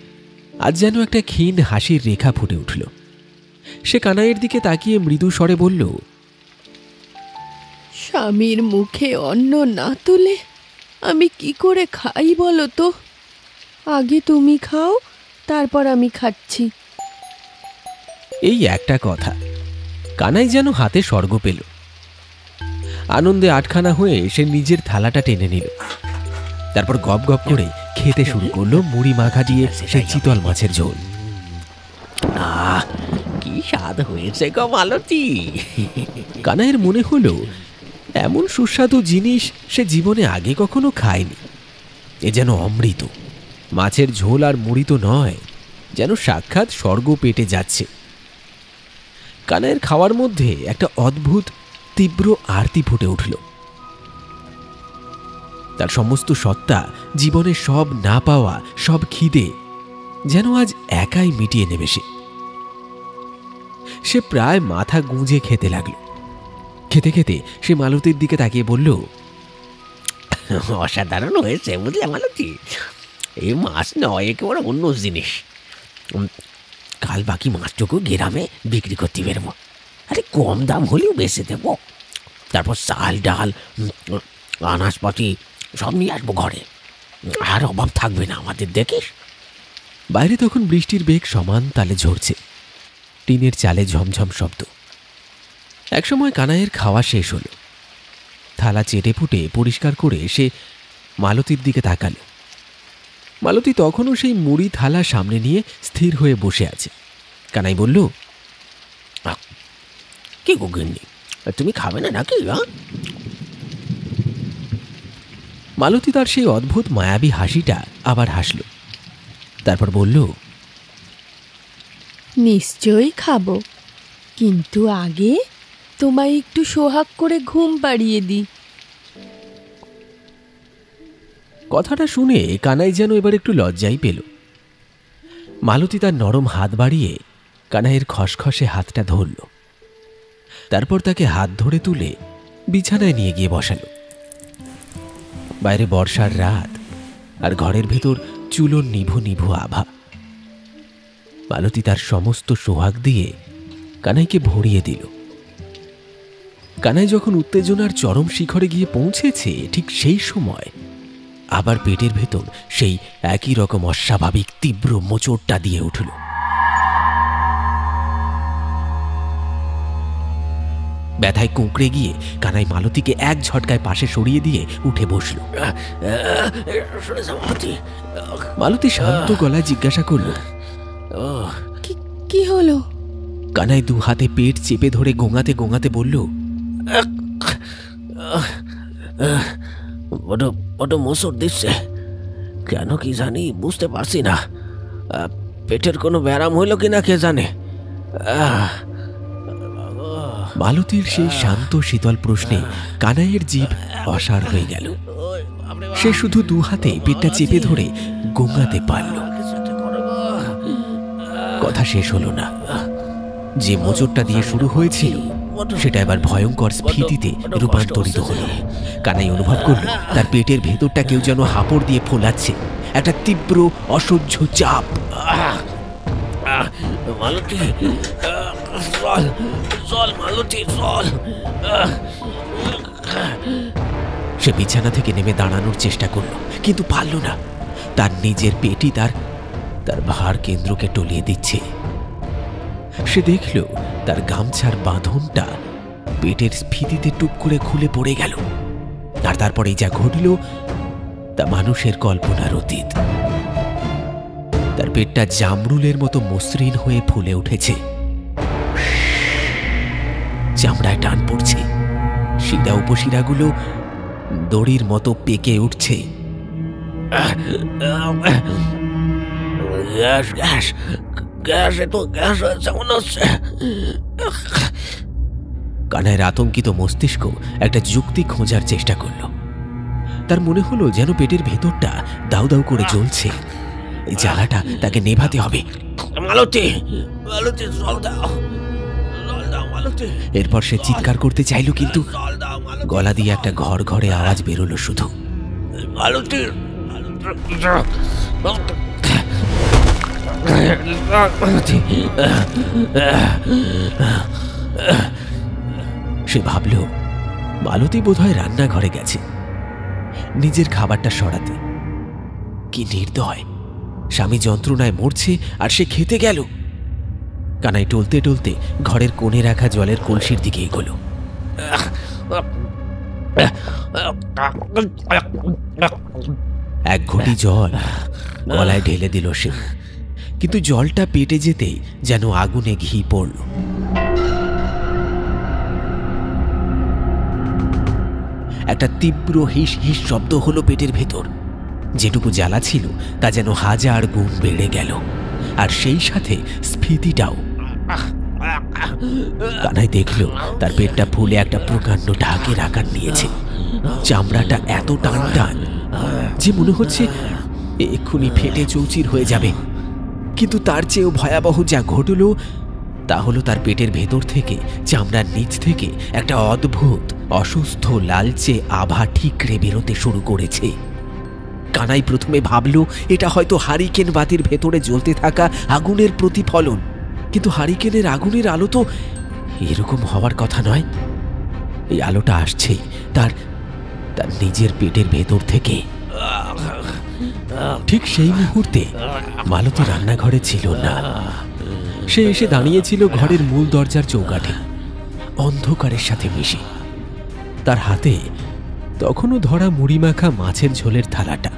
আজ যেন একটা ক্ষীণ হাসির রেখা ফুটে উঠল। সে কানাইয়ের দিকে তাকিয়ে মৃদু স্বরে বলল, স্বামীর মুখে অন্ন না তুলে আমি কি করে খাই বলো তো? আগে তুমি খাও, তারপর আমি খাচ্ছি। এই একটা কথা কানাই যেন হাতে স্বর্গ পেল। আনন্দে আটখানা হয়ে সে নিজের থালাটা টেনে নিল। তারপর গপ গপ করে খেতে শুরু করলো মুড়ি মাখা দিয়ে সেই চিতল মাছের ঝোল। আহ, কি স্বাদ হয়েছে গো মালতী। কানাইয়ের মনে হলো এমন সুস্বাদু জিনিস সে জীবনে আগে কখনো খায়নি। এ যেন অমৃত। মাছের ঝোল আর মুড়ি তো নয়, যেন সাক্ষাৎ স্বর্গ পেটে যাচ্ছে। কানাইয়ের খাওয়ার মধ্যে একটা অদ্ভুত তীব্র আরতি ফুটে উঠল। তার সমস্ত সত্তা, জীবনের সব না পাওয়া, সব খিদে যেন আজ একাই মিটিয়ে নেবে সে প্রায় মাথা গুঁজে খেতে লাগল। খেতে খেতে সে মালতীর দিকে তাকিয়ে বলল, অসাধারণ হয়েছে বুঝলে মালতী, এই মাছ নয়, একেবারে অন্য জিনিস। কাল বাকি মাছটুকু গ্রামে বিক্রি করতে বেরবো, আরে কম দাম হলেও বেশি দেবো। তারপর চাল ডাল আনাজপাতি সব নিয়ে আসবো ঘরে, আর অভাব থাকবে না আমাদের, দেখিস। বাইরে তখন বৃষ্টির বেগ সমান তালে ঝরছে, টিনের চালে ঝমঝম শব্দ। একসময় কানাইয়ের খাওয়া শেষ হল। থালা চেটে ফুটে পরিষ্কার করে সে মালতীর দিকে তাকাল। মালতী তখনও সেই মুড়ি থালা সামনে নিয়ে স্থির হয়ে বসে আছে। কানাই বলল, কি গুগিন্নি, তুমি খাবে না নাকি? মালতী তার সেই অদ্ভুত মায়াবী হাসিটা আবার হাসল। তারপর বলল, নিশ্চয়ই খাবো, কিন্তু আগে তোমায় একটু সোহাগ করে ঘুম পাড়িয়ে দিই। কথাটা শুনে কানাই যেন এবার একটু লজ্জাই পেল। মালতী তার নরম হাত বাড়িয়ে কানাইয়ের খসখসে হাতটা ধরল। তারপর তাকে হাত ধরে তুলে বিছানায় নিয়ে গিয়ে বসালো। বাইরে বর্ষার রাত, আর ঘরের ভেতর চুলোর নিভু নিভু আভা। মালতী তার সমস্ত সোহাগ দিয়ে কানাইকে ভরিয়ে দিল। কানাই যখন উত্তেজনার চরম শিখরে গিয়ে পৌঁছেছে, ঠিক সেই সময় আবার পেটের ভেতর সেই একই রকম অস্বাভাবিক তীব্র মোচড়টা দিয়ে উঠল। ব্যথায় কুঁকড়ে গিয়ে কানাই মালতীকে এক ঝটকায় পাশে সরিয়ে দিয়ে উঠে বসল। মালতী শান্ত গলায় জিজ্ঞাসা করল, কি হলো? কানাই দু হাতে পেট চেপে ধরে গোঙাতে গোঙাতে বলল, বড় মোচড় দিচ্ছে, কেন কি জানি বুঝতে পারছি না। পেটের কোনো ব্যারাম হইল কিনা কে জানে। মালতীর সেই শান্ত শীতল প্রশ্নে কানাইয়ের জিভ অসাড় হয়ে গেল। সে শুধু দু হাতে পেটটা চেপে ধরে গোঙাতে পারল। কথা শেষ হলো না। যে মোচড়টা দিয়ে শুরু হয়েছিল সেটা এবার ভয়ঙ্কর স্ফীতিতে রূপান্তরিত হলো। কানাই অনুভব করল তার পেটের ভেতরটা কেউ যেন হাঁপড় দিয়ে ফোলাচ্ছে, একটা তীব্র অসহ্য চাপ। মালতী, চল মালতী, চল। সে বিছানা থেকে নেমে দাঁড়ানোর চেষ্টা করল, কিন্তু পারল না। তার নিজের পেটই তার ভার কেন্দ্রকে টলিয়ে দিচ্ছে। সে দেখল তার গামছার বাঁধনটা পেটের স্ফীতিতে টুপ করে খুলে পড়ে গেল। আর তারপরে যা ঘটল তা মানুষের কল্পনার অতীত। তার পেটটা জামরুলের মতো মসৃণ হয়ে ফুলে উঠেছে, চামড়ায় টান পড়ছে, শিরা উপশিরাগুলো দড়ির মতো পেকে উঠছে। গ্যাস গ্যাস গ্যাস, এত গ্যাস হয়েছে মনে হচ্ছে। কানাইয়ের আতঙ্কিত মস্তিষ্ক একটা যুক্তি খোঁজার চেষ্টা করল। তার মনে হলো যেন পেটের ভেতরটা দাউ দাউ করে জ্বলছে। এই জ্বালাটা তাকে নেভাতে হবে। মালতী, মালতী, জল দাও, জল দাও মালতী। এরপর সে চিৎকার করতে চাইল, কিন্তু জল দাও মালতী। গলা দিয়ে একটা ঘর ঘরে আওয়াজ বেরোলো শুধু। মালতী, সে ভাবল মালতী বোধহয় রান্নাঘরে গেছে নিজের খাবারটা সরাতে। কি নির্দয়! স্বামী যন্ত্রণায় মরছে আর সে খেতে গেল। কানাই টলতে টলতে ঘরের কোণে রাখা জলের কলসির দিকে এগোলো। এক ঘটি জল গলায় ঢেলে দিল সে, কিন্তু জলটা পেটে যেতেই যেন আগুনে ঘি পড়ল। একটা তীব্র হিস হিস শব্দ হলো পেটের ভেতর। যেটুকু জ্বালা ছিল তা যেন হাজার গুণ বেড়ে গেল। আর সেই সাথে স্ফীতিটাও। কানাই দেখল তার পেটটা ফুলে একটা প্রকাণ্ড ঢাকের আকার নিয়েছে। চামড়াটা এত টান টান যে মনে হচ্ছে এক্ষুনি ফেটে চৌচির হয়ে যাবে। কিন্তু তার চেয়েও ভয়াবহ যা ঘটল তা হলো তার পেটের ভেতর থেকে, চামড়ার নিচ থেকে একটা অদ্ভুত অসুস্থ লালচে আভা ঠিকরে বেরোতে শুরু করেছে। কানাই প্রথমে ভাবল এটা হয়তো হারিকেন বাতির ভেতরে জ্বলতে থাকা আগুনের প্রতিফলন, কিন্তু হারিকেনের আগুনের আলো তো এরকম হওয়ার কথা নয়। এই আলোটা আসছে তার তার নিজের পেটের ভেতর থেকে। ঠিক সেই মুহূর্তে মালতী রান্নাঘরে ছিল না। সে এসে দাঁড়িয়েছিল ঘরের মূল দরজার চৌকাঠে, অন্ধকারের সাথে মিশে। তার হাতে তখনও ধরা মুড়ি মাখা মাছের ঝোলের থালাটা।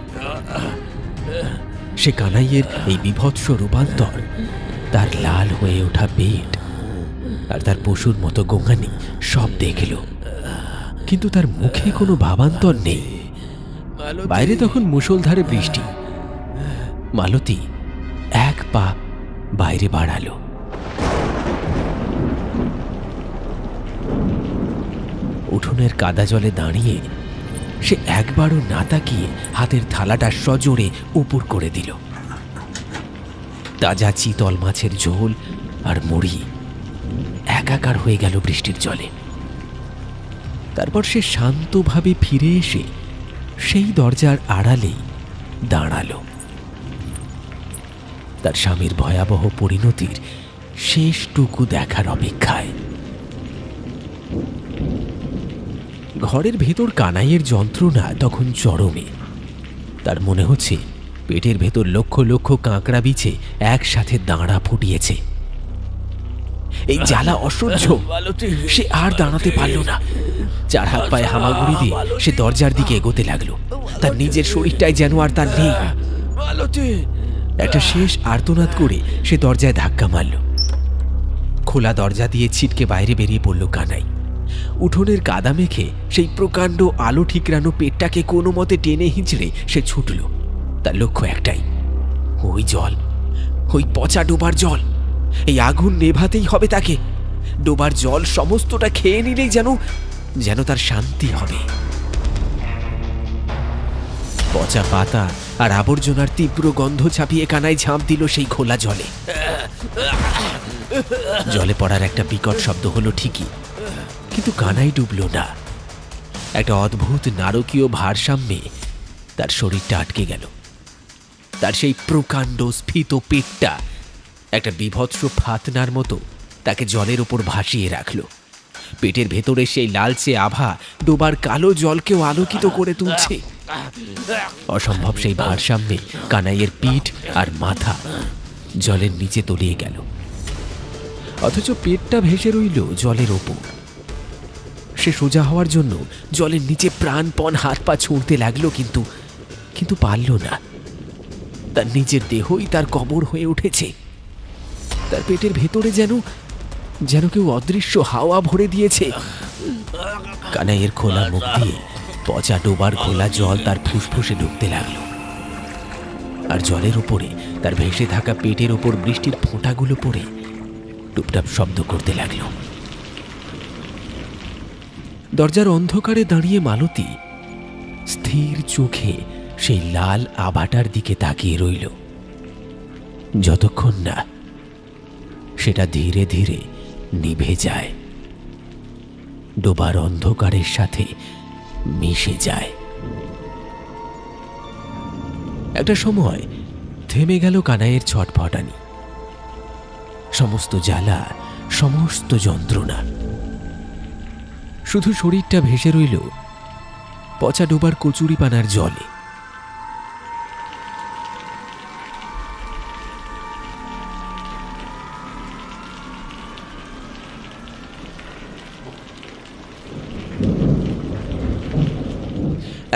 সে কানাইয়ের এই বীভৎস রূপান্তর, তার লাল হয়ে ওঠা পেট আর তার পশুর মতো গোঙানি সব দেখল, কিন্তু তার মুখে কোনো ভাবান্তর নেই। বাইরে তখন মুষলধারে বৃষ্টি। মালতী এক পা বাইরে বাড়ালো। উঠোনের কাদা জলে দাঁড়িয়ে সে একবারও না তাকিয়ে হাতের থালাটা সজোরে উপর করে দিল। তাজা চিতল মাছের ঝোল আর মুড়ি একাকার হয়ে গেল বৃষ্টির জলে। তারপর সে শান্তভাবে ফিরে এসে সেই দরজার আড়ালেই দাঁড়ালো, তার স্বামীর ভয়াবহ পরিণতির শেষটুকু দেখার অপেক্ষায়। ঘরের ভেতর কানাইয়ের যন্ত্রণা তখন চরমে। তার মনে হচ্ছে পেটের ভেতর লক্ষ লক্ষ কাঁকড়া বিছে একসাথে দাঁড়া ফুটিয়েছে। এই জ্বালা অসহ্য, সে আর দাঁড়াতে পারল না। চার হাত পায়ে হামাগুড়ি দিয়ে সে দরজার দিকে এগোতে লাগলো। তার নিজের শরীরটাই যেন আর তার নেই। একটা শেষ আর্তনাদ করে সে দরজায় ধাক্কা মারল। খোলা দরজা দিয়ে ছিটকে বাইরে বেরিয়ে পড়ল কানাই। উঠোনের কাদা মেখে সেই প্রকাণ্ড আলো ঠিকরানো পেটটাকে কোনো মতে টেনে হিঁচড়ে সে ছুটল। তার লক্ষ্য একটাই, ওই জল, ওই পচা ডোবার জল। এই আগুন নেভাতেই হবে তাকে। ডোবার জল সমস্তটা খেয়ে নিলেই যেন তার শান্তি হবে। পচা পাতা আর আবর্জনার তীব্র গন্ধ ছাপিয়ে কানাই ঝাঁপ দিল সেই খোলা জলে। জলে পড়ার একটা বিকট শব্দ হলো ঠিকই, কিন্তু কানাই ডুবল না। একটা অদ্ভুত নারকীয় ভারসাম্যে তার শরীরটা আটকে গেল। তার সেই প্রকাণ্ড স্ফীত পেটটা একটা বীভৎস ফাতনার মতো তাকে জলের উপর ভাসিয়ে রাখল। পেটের ভেতরে সেই লালচে আভা ডোবার কালো জলকেও আলোকিত করে তুলছে। অসম্ভব সেই ভারসাম্যে কানাইয়ের পিঠ আর মাথা জলের নিচে তলিয়ে গেল, অথচ পেটটা ভেসে রইল জলের ওপর। সে সোজা হওয়ার জন্য জলের নিচে প্রাণপণ হাত পা ছুঁড়তে লাগলো, কিন্তু পারল না। তার নিজের দেহই তার কবর হয়ে উঠেছে। তার পেটের ভেতরে যেন কেউ অদৃশ্য হাওয়া ভরে দিয়েছে। কানাইয়ের খোলা মুখ দিয়ে পচা ডোবার খোলা জল তার ফুসফুসে ঢুকতে লাগলো, আর জলের উপরে তার ভেসে থাকা পেটের ওপর বৃষ্টির ফোঁটাগুলো পড়ে টুপটাপ শব্দ করতে লাগলো। দরজার অন্ধকারে দাঁড়িয়ে মালতী স্থির চোখে সেই লাল আভাটার দিকে তাকিয়ে রইল, যতক্ষণ না সেটা ধীরে ধীরে নিভে যায়, ডোবার অন্ধকারের সাথে মিশে যায়। একটা সময় থেমে গেল কানাইয়ের ছটফটানি, সমস্ত জ্বালা, সমস্ত যন্ত্রণা। শুধু শরীরটা ভেসে রইল পচা ডোবার কচুরিপানার জলে।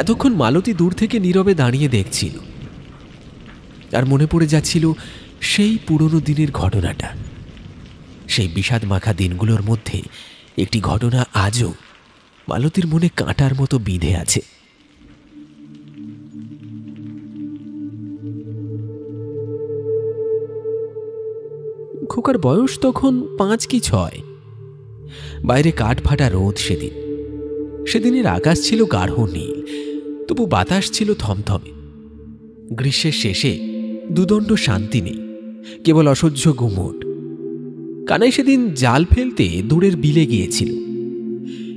এতক্ষণ মালতী দূর থেকে নীরবে দাঁড়িয়ে দেখছিল, আর মনে পড়ে যাচ্ছিল সেই পুরনো দিনের ঘটনাটা। সেই বিষাদ মাখা দিনগুলোর মধ্যে একটি ঘটনা আজও মালতীর মনে কাঁটার মতো বিঁধে আছে। খোকার বয়স তখন 5 কি 6। বাইরে কাঠ ফাটা রোদ। সেদিনের আকাশ ছিল গাঢ় নীল, তবু বাতাস ছিল থমথমে। গ্রীষ্মের শেষে দুদণ্ড শান্তি নেই, কেবল অসহ্য গুমট। কানাই সেদিন জাল ফেলতে দূরের বিলে গিয়েছিল,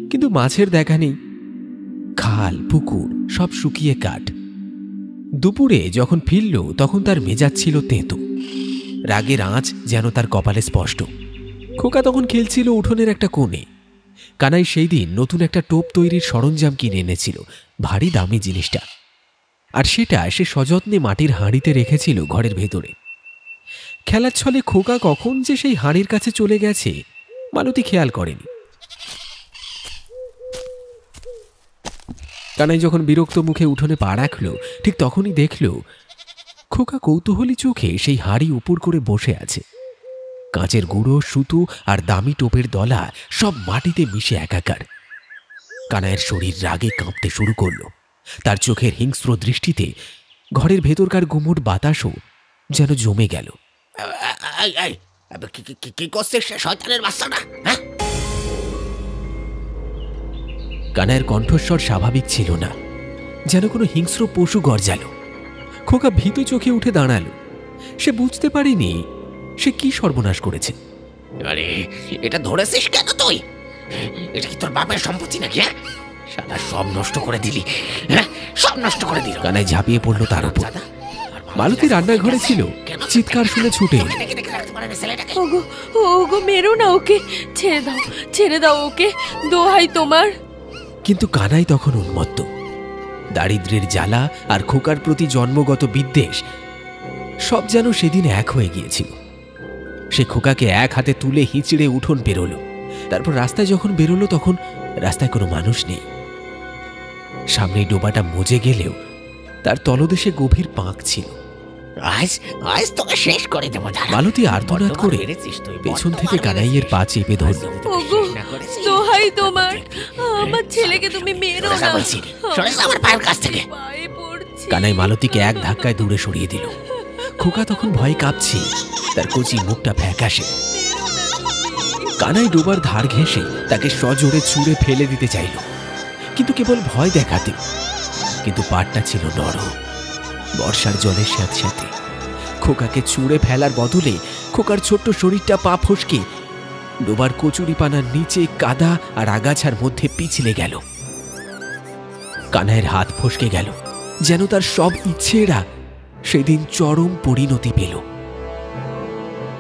কিন্তু মাছের দেখা নেই। খাল পুকুর সব শুকিয়ে কাঠ। দুপুরে যখন ফিরল তখন তার মেজাজ ছিল তেঁতো। রাগের আঁচ যেন তার কপালে স্পষ্ট। খোকা তখন খেলছিল উঠোনের একটা কোণে। কানাই সেই দিন নতুন একটা টোপ তৈরির সরঞ্জাম কিনে এনেছিল, ভারী দামি জিনিসটা। আর সেটা সে সযত্নে মাটির হাঁড়িতে রেখেছিল ঘরের ভেতরে। খেলার ছলে খোকা কখন যে সেই হাঁড়ির কাছে চলে গেছে মালতী খেয়াল করেনি। কানাই যখন বিরক্ত মুখে উঠোনে পা রাখল, ঠিক তখনই দেখল খোকা কৌতূহলী চোখে সেই হাঁড়ি উপর করে বসে আছে। কাঁচের গুঁড়ো, সুতো আর দামি টোপের দলা সব মাটিতে মিশে একাকার। কানাইয়ের শরীর রাগে কাঁপতে শুরু করল। তার চোখের হিংস্র দৃষ্টিতে ঘরের ভেতরকার গুমোট বাতাসও যেন জমে গেল। কি করছিস শয়তানের বাচ্চাটা? কানাইয়ের কণ্ঠস্বর স্বাভাবিক ছিল না, যেন কোনো হিংস্র পশু গর্জাল। খোকা ভীতু চোখে উঠে দাঁড়ালো। সে বুঝতে পারেনি সে কি সর্বনাশ করেছে। আরে এটা ধরেছিস কেন তুই? এটা কি তোর বাপের সম্পত্তি নাকি? শালা সব নষ্ট করে দিলি, সব নষ্ট করে দিল। কানাই ঝাঁপিয়ে পড়ল তার উপর। মালতী রান্নাঘরে ছিল, চিৎকার শুনে ছুটে এলো। ওগো ওগো, মেরো না ওকে, ছেড়ে দাও ওকে, দোহাই তোমার। কিন্তু কানাই তখন উন্মত্ত। দারিদ্র্যের জ্বালা আর খোকার প্রতি জন্মগত বিদ্বেষ সব যেন সেদিন এক হয়ে গিয়েছিল। সে খোকাকে এক হাতে তুলে হিঁচড়ে উঠোন বেরোলো। তারপর রাস্তায় যখন বেরোলো তখন রাস্তায় কোনো মানুষ নেই। সামনে ডোবাটা মজে গেলেও তার তলদেশে গভীর পাঁক ছিল। আজ তোকে শেষ করে দেব। মালতী আর্তনাদ করে পেছন থেকে কানাইয়ের পা চেপে ধরল। ওগো দোহাই তোমার, আমার ছেলেকে তুমি মেরো না। আমার পায়ের কাছ থেকে। কানাই মালতীকে এক ধাক্কায় দূরে সরিয়ে দিল। খোকা তখন ভয়ে কাঁপছে, তার কচি মুখটা ফ্যাকাশে। কানাই ডোবার ধার ঘেঁষে তাকে সজোরে ছুঁড়ে ফেলে দিতে চাইল, কিন্তু কেবল ভয় দেখাতে। কিন্তু পাটটা ছিল নরম, বর্ষার জলের স্যাঁতস্যাঁতে। খোকাকে ছুঁড়ে ফেলার বদলে খোকার ছোট্ট শরীরটা পা ফসকে ডোবার কচুরিপানার নিচে কাদা আর আগাছার মধ্যে পিছলে গেল। কানাইয়ের হাত ফসকে গেল, যেন তার সব ইচ্ছেরা সেদিন চরম পরিণতি পেল।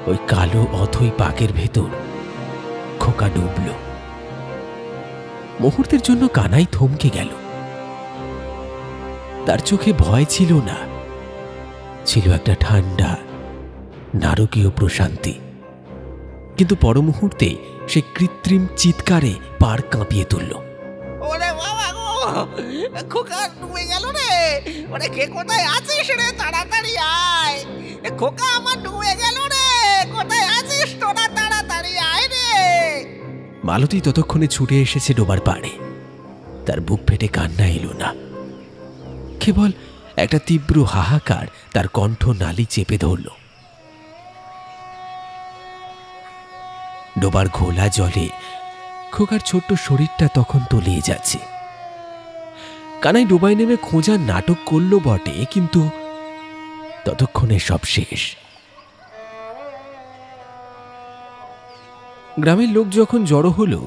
ওই কালো অথই পাকের ভেতর খোকা ডুবল। মুহূর্তের জন্য কানাই থমকে গেল। তার চোখে ভয় ছিল না, ছিল একটা ঠান্ডা নারকীয় প্রশান্তি। কিন্তু পর মুহূর্তে সে কৃত্রিম চিৎকারে পাড় কাঁপিয়ে তুলল। ওরে বাবা গো, খোকা ডুবে গেল রে। ওরে কে কোথায় আছিস রে? তাড়াতাড়ি আয়। খোকা আমার ডুবে গেল রে। কোথায় আছিস তোরা? তাড়াতাড়ি আয় রে। মালতী ততক্ষণে ছুটে এসেছে ডোবার পাড়ে। তার বুক ফেটে কান্না এলো না, কেবল একটা তীব্র হাহাকার তার কণ্ঠ নালী চেপে ধরল। ডোবার ঘোলা জলে খোকার ছোট্ট শরীরটা তখন তলিয়ে যাচ্ছে। কানাই ডোবায় নেমে খোঁজার নাটক করল বটে, কিন্তু ততক্ষণে সব শেষ। গ্রামের লোক যখন জড়ো হলো,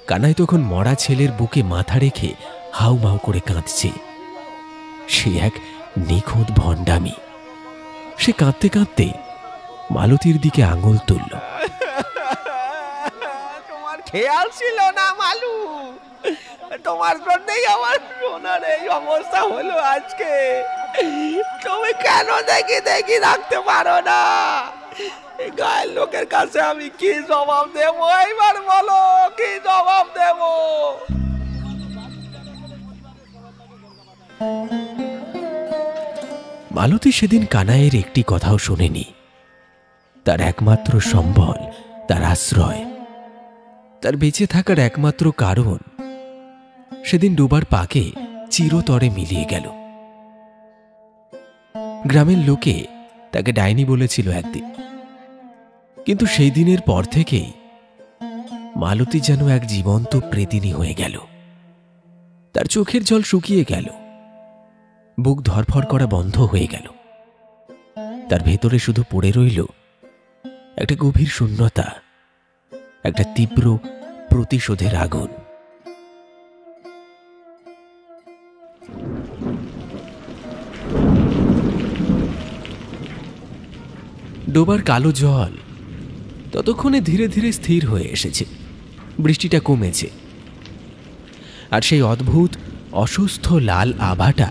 কানাই তখন মরা ছেলের বুকে মাথা রেখে হাউমাউ করে কাঁদছে। সে এক নিখুঁত ভণ্ডামি। সে কাঁদতে কাঁদতে মালতীর দিকে আঙুল তুলল। তোমার খেয়াল ছিল না মালু? তোমার জন্যই আমার সোনার এই অবস্থা হলো আজকে। তুমি কেন দেখি রাখতে পারো না? গায়ের লোকের কাছে আমি কি জবাব দেবো? এইবার বলো, কি জবাব দেব? মালতী সেদিন কানাইয়ের একটি কথাও শোনেনি। তার একমাত্র সম্বল, তার আশ্রয়, তার বেঁচে থাকার একমাত্র কারণ সেদিন ডোবার পাকে চিরতরে মিলিয়ে গেল। গ্রামের লোকে তাকে ডাইনি বলেছিল একদিন, কিন্তু সেই দিনের পর থেকেই মালতী যেন এক জীবন্ত প্রেতিনী হয়ে গেল। তার চোখের জল শুকিয়ে গেল, বুক ধরফর করা বন্ধ হয়ে গেল। তার ভেতরে শুধু পড়ে রইল একটা গভীর শূন্যতা, একটা তীব্র প্রতিশোধের আগুন। ডোবার কালো জল ততক্ষণে ধীরে ধীরে স্থির হয়ে এসেছে। বৃষ্টিটা কমেছে, আর সেই অদ্ভুত অসুস্থ লাল আভাটা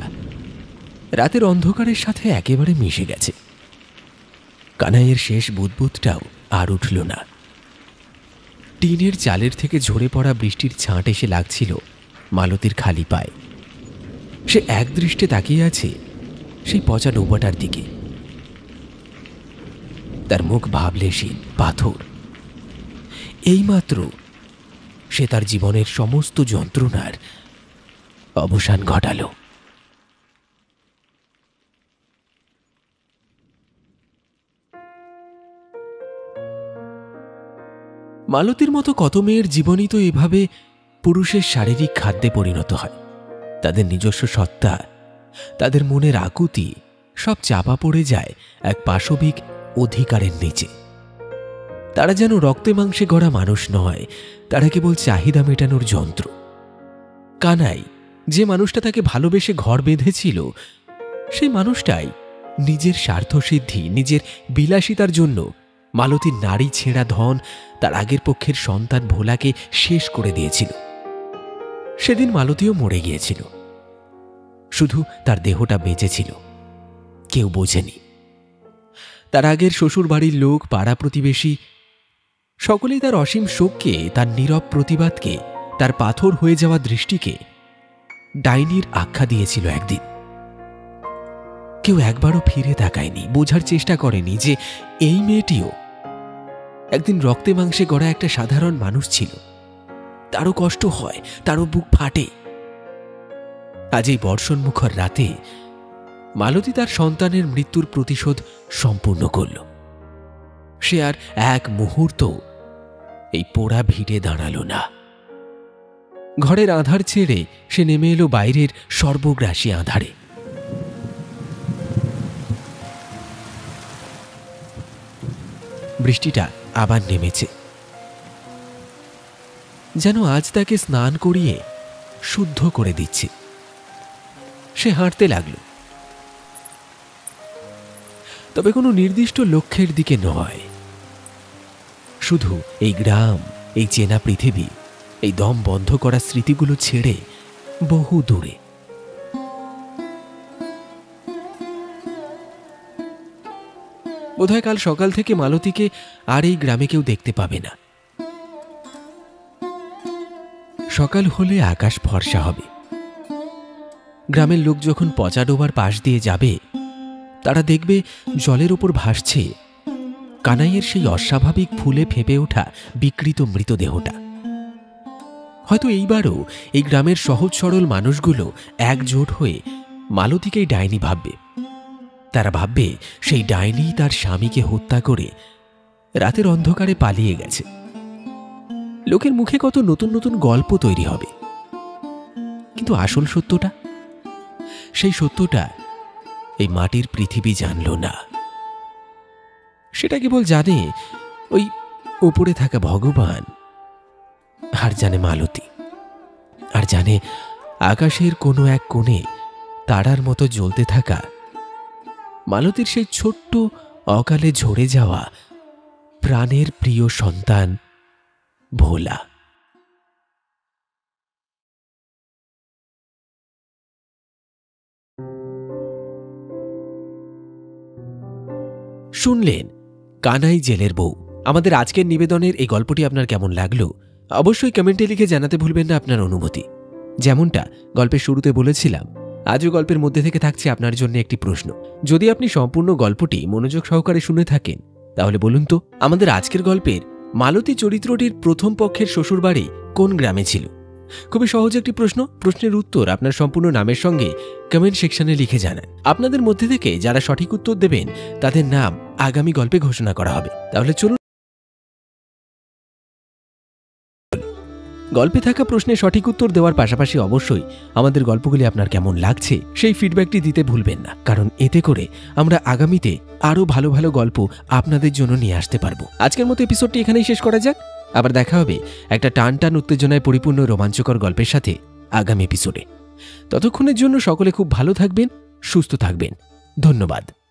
রাতের অন্ধকারের সাথে একেবারে মিশে গেছে। কানাইয়ের শেষ বুদবুদটাও আর উঠল না। টিনের চালের থেকে ঝরে পড়া বৃষ্টির ছাঁট এসে লাগছিল মালতীর খালি পায়ে। সে একদৃষ্টে তাকিয়ে আছে সেই পচা ডোবাটার দিকে। তার মুখ ভাবলেশীন পাথর। এইমাত্র সে তার জীবনের সমস্ত যন্ত্রণার অবসান ঘটাল। মালতীর মতো কত মেয়ের জীবনই তো এভাবে পুরুষের শারীরিক খাদ্যে পরিণত হয়। তাদের নিজস্ব সত্তা, তাদের মনের আকুতি সব চাপা পড়ে যায় এক পাশবিক অধিকারের নিচে। তারা যেন রক্তে মাংসে গড়া মানুষ নয়, তারা কেবল চাহিদা মেটানোর যন্ত্র। কানাই, যে মানুষটা তাকে ভালোবেসে ঘর বেঁধেছিল, সেই মানুষটাই নিজের স্বার্থসিদ্ধি, নিজের বিলাসিতার জন্য মালতীর নারী ছেঁড়া ধন, তার আগের পক্ষের সন্তান ভোলাকে শেষ করে দিয়েছিল। সেদিন মালতীও মরে গিয়েছিল, শুধু তার দেহটা বেঁচেছিল। কেউ বোঝেনি। তার আগের শ্বশুর বাড়ির লোক, পাড়া প্রতিবেশী সকলেই তার অসীম শোককে, তার নীরব প্রতিবাদকে, তার পাথর হয়ে যাওয়া দৃষ্টিকে ডাইনির আখ্যা দিয়েছিল একদিন। কেউ একবারও ফিরে তাকায়নি, বোঝার চেষ্টা করেনি যে এই মেয়েটিও একদিন রক্তে মাংসে গড়া একটা সাধারণ মানুষ ছিল। তারও কষ্ট হয়, তারও বুক ফাটে। আজ এই বর্ষণমুখর রাতে মালতী তার সন্তানের মৃত্যুর প্রতিশোধ সম্পূর্ণ করল। সে আর এক মুহূর্ত এই পোড়া ভিড়ে দাঁড়াল না। ঘরের আঁধার ছেড়ে সে নেমে এলো বাইরের সর্বগ্রাসী আঁধারে। বৃষ্টিটা আবার নেমেছে, যেন আজ তাকে স্নান করিয়ে শুদ্ধ করে দিচ্ছে। সে হাঁটতে লাগল, তবে কোনো নির্দিষ্ট লক্ষ্যের দিকে নয়। শুধু এই গ্রাম, এই চেনা পৃথিবী, এই দম বন্ধ করা স্মৃতিগুলো ছেড়ে বহু দূরে। বোধহয় কাল সকাল থেকে মালতীকে আর এই গ্রামে কেউ দেখতে পাবে না। সকাল হলে আকাশ ফর্সা হবে। গ্রামের লোক যখন পচা ডোবার পাশ দিয়ে যাবে, তারা দেখবে জলের ওপর ভাসছে কানাইয়ের সেই অস্বাভাবিক ফুলে ফেঁপে ওঠা বিকৃত মৃতদেহটা। হয়তো এইবারও এই গ্রামের সহজ সরল মানুষগুলো একজোট হয়ে মালতীকেই ডাইনি ভাববে। তারা ভাববে সেই ডাইনি তার স্বামীকে হত্যা করে রাতের অন্ধকারে পালিয়ে গেছে। লোকের মুখে কত নতুন নতুন গল্প তৈরি হবে, কিন্তু আসল সত্যটা, সেই সত্যটা এই মাটির পৃথিবী জানল না। সেটা কেবল জানে ওই উপরে থাকা ভগবান, আর জানে মালতী, আর জানে আকাশের কোনো এক কোণে তারার মতো জ্বলতে থাকা মালতীর সেই ছোট্ট অকালে ঝরে যাওয়া প্রাণের প্রিয় সন্তান ভোলা। শুনলেন কানাই জেলের বউ। আমাদের আজকের নিবেদনের এই গল্পটি আপনার কেমন লাগলো অবশ্যই কমেন্টে লিখে জানাতে ভুলবেন না আপনার অনুভূতি। যেমনটা গল্পের শুরুতে বলেছিলাম, আজও গল্পের মধ্যে থেকে থাকছে আপনার জন্য একটি প্রশ্ন। যদি আপনি সম্পূর্ণ গল্পটি মনোযোগ সহকারে শুনে থাকেন, তাহলে বলুন তো, আমাদের আজকের গল্পের মালতী চরিত্রটির প্রথম পক্ষের শ্বশুরবাড়ি কোন গ্রামে ছিল? খুবই সহজ একটি প্রশ্ন। প্রশ্নের উত্তর আপনার সম্পূর্ণ নামের সঙ্গে কমেন্ট সেকশনে লিখে জানান। আপনাদের মধ্যে থেকে যারা সঠিক উত্তর দেবেন তাদের নাম আগামী গল্পে ঘোষণা করা হবে। তাহলে চলুন গল্পে থাকা প্রশ্নের সঠিক উত্তর দেওয়ার পাশাপাশি অবশ্যই আমাদের গল্পগুলি আপনার কেমন লাগছে সেই ফিডব্যাকটি দিতে ভুলবেন না, কারণ এতে করে আমরা আগামীতে আরও ভালো ভালো গল্প আপনাদের জন্য নিয়ে আসতে পারবো। আজকের মতো এপিসোডটি এখানেই শেষ করা যাক। আবার দেখা হবে একটা টান টান উত্তেজনায় পরিপূর্ণ রোমাঞ্চকর গল্পের সাথে আগামী এপিসোডে। ততক্ষণের জন্য সকলে খুব ভালো থাকবেন, সুস্থ থাকবেন। ধন্যবাদ।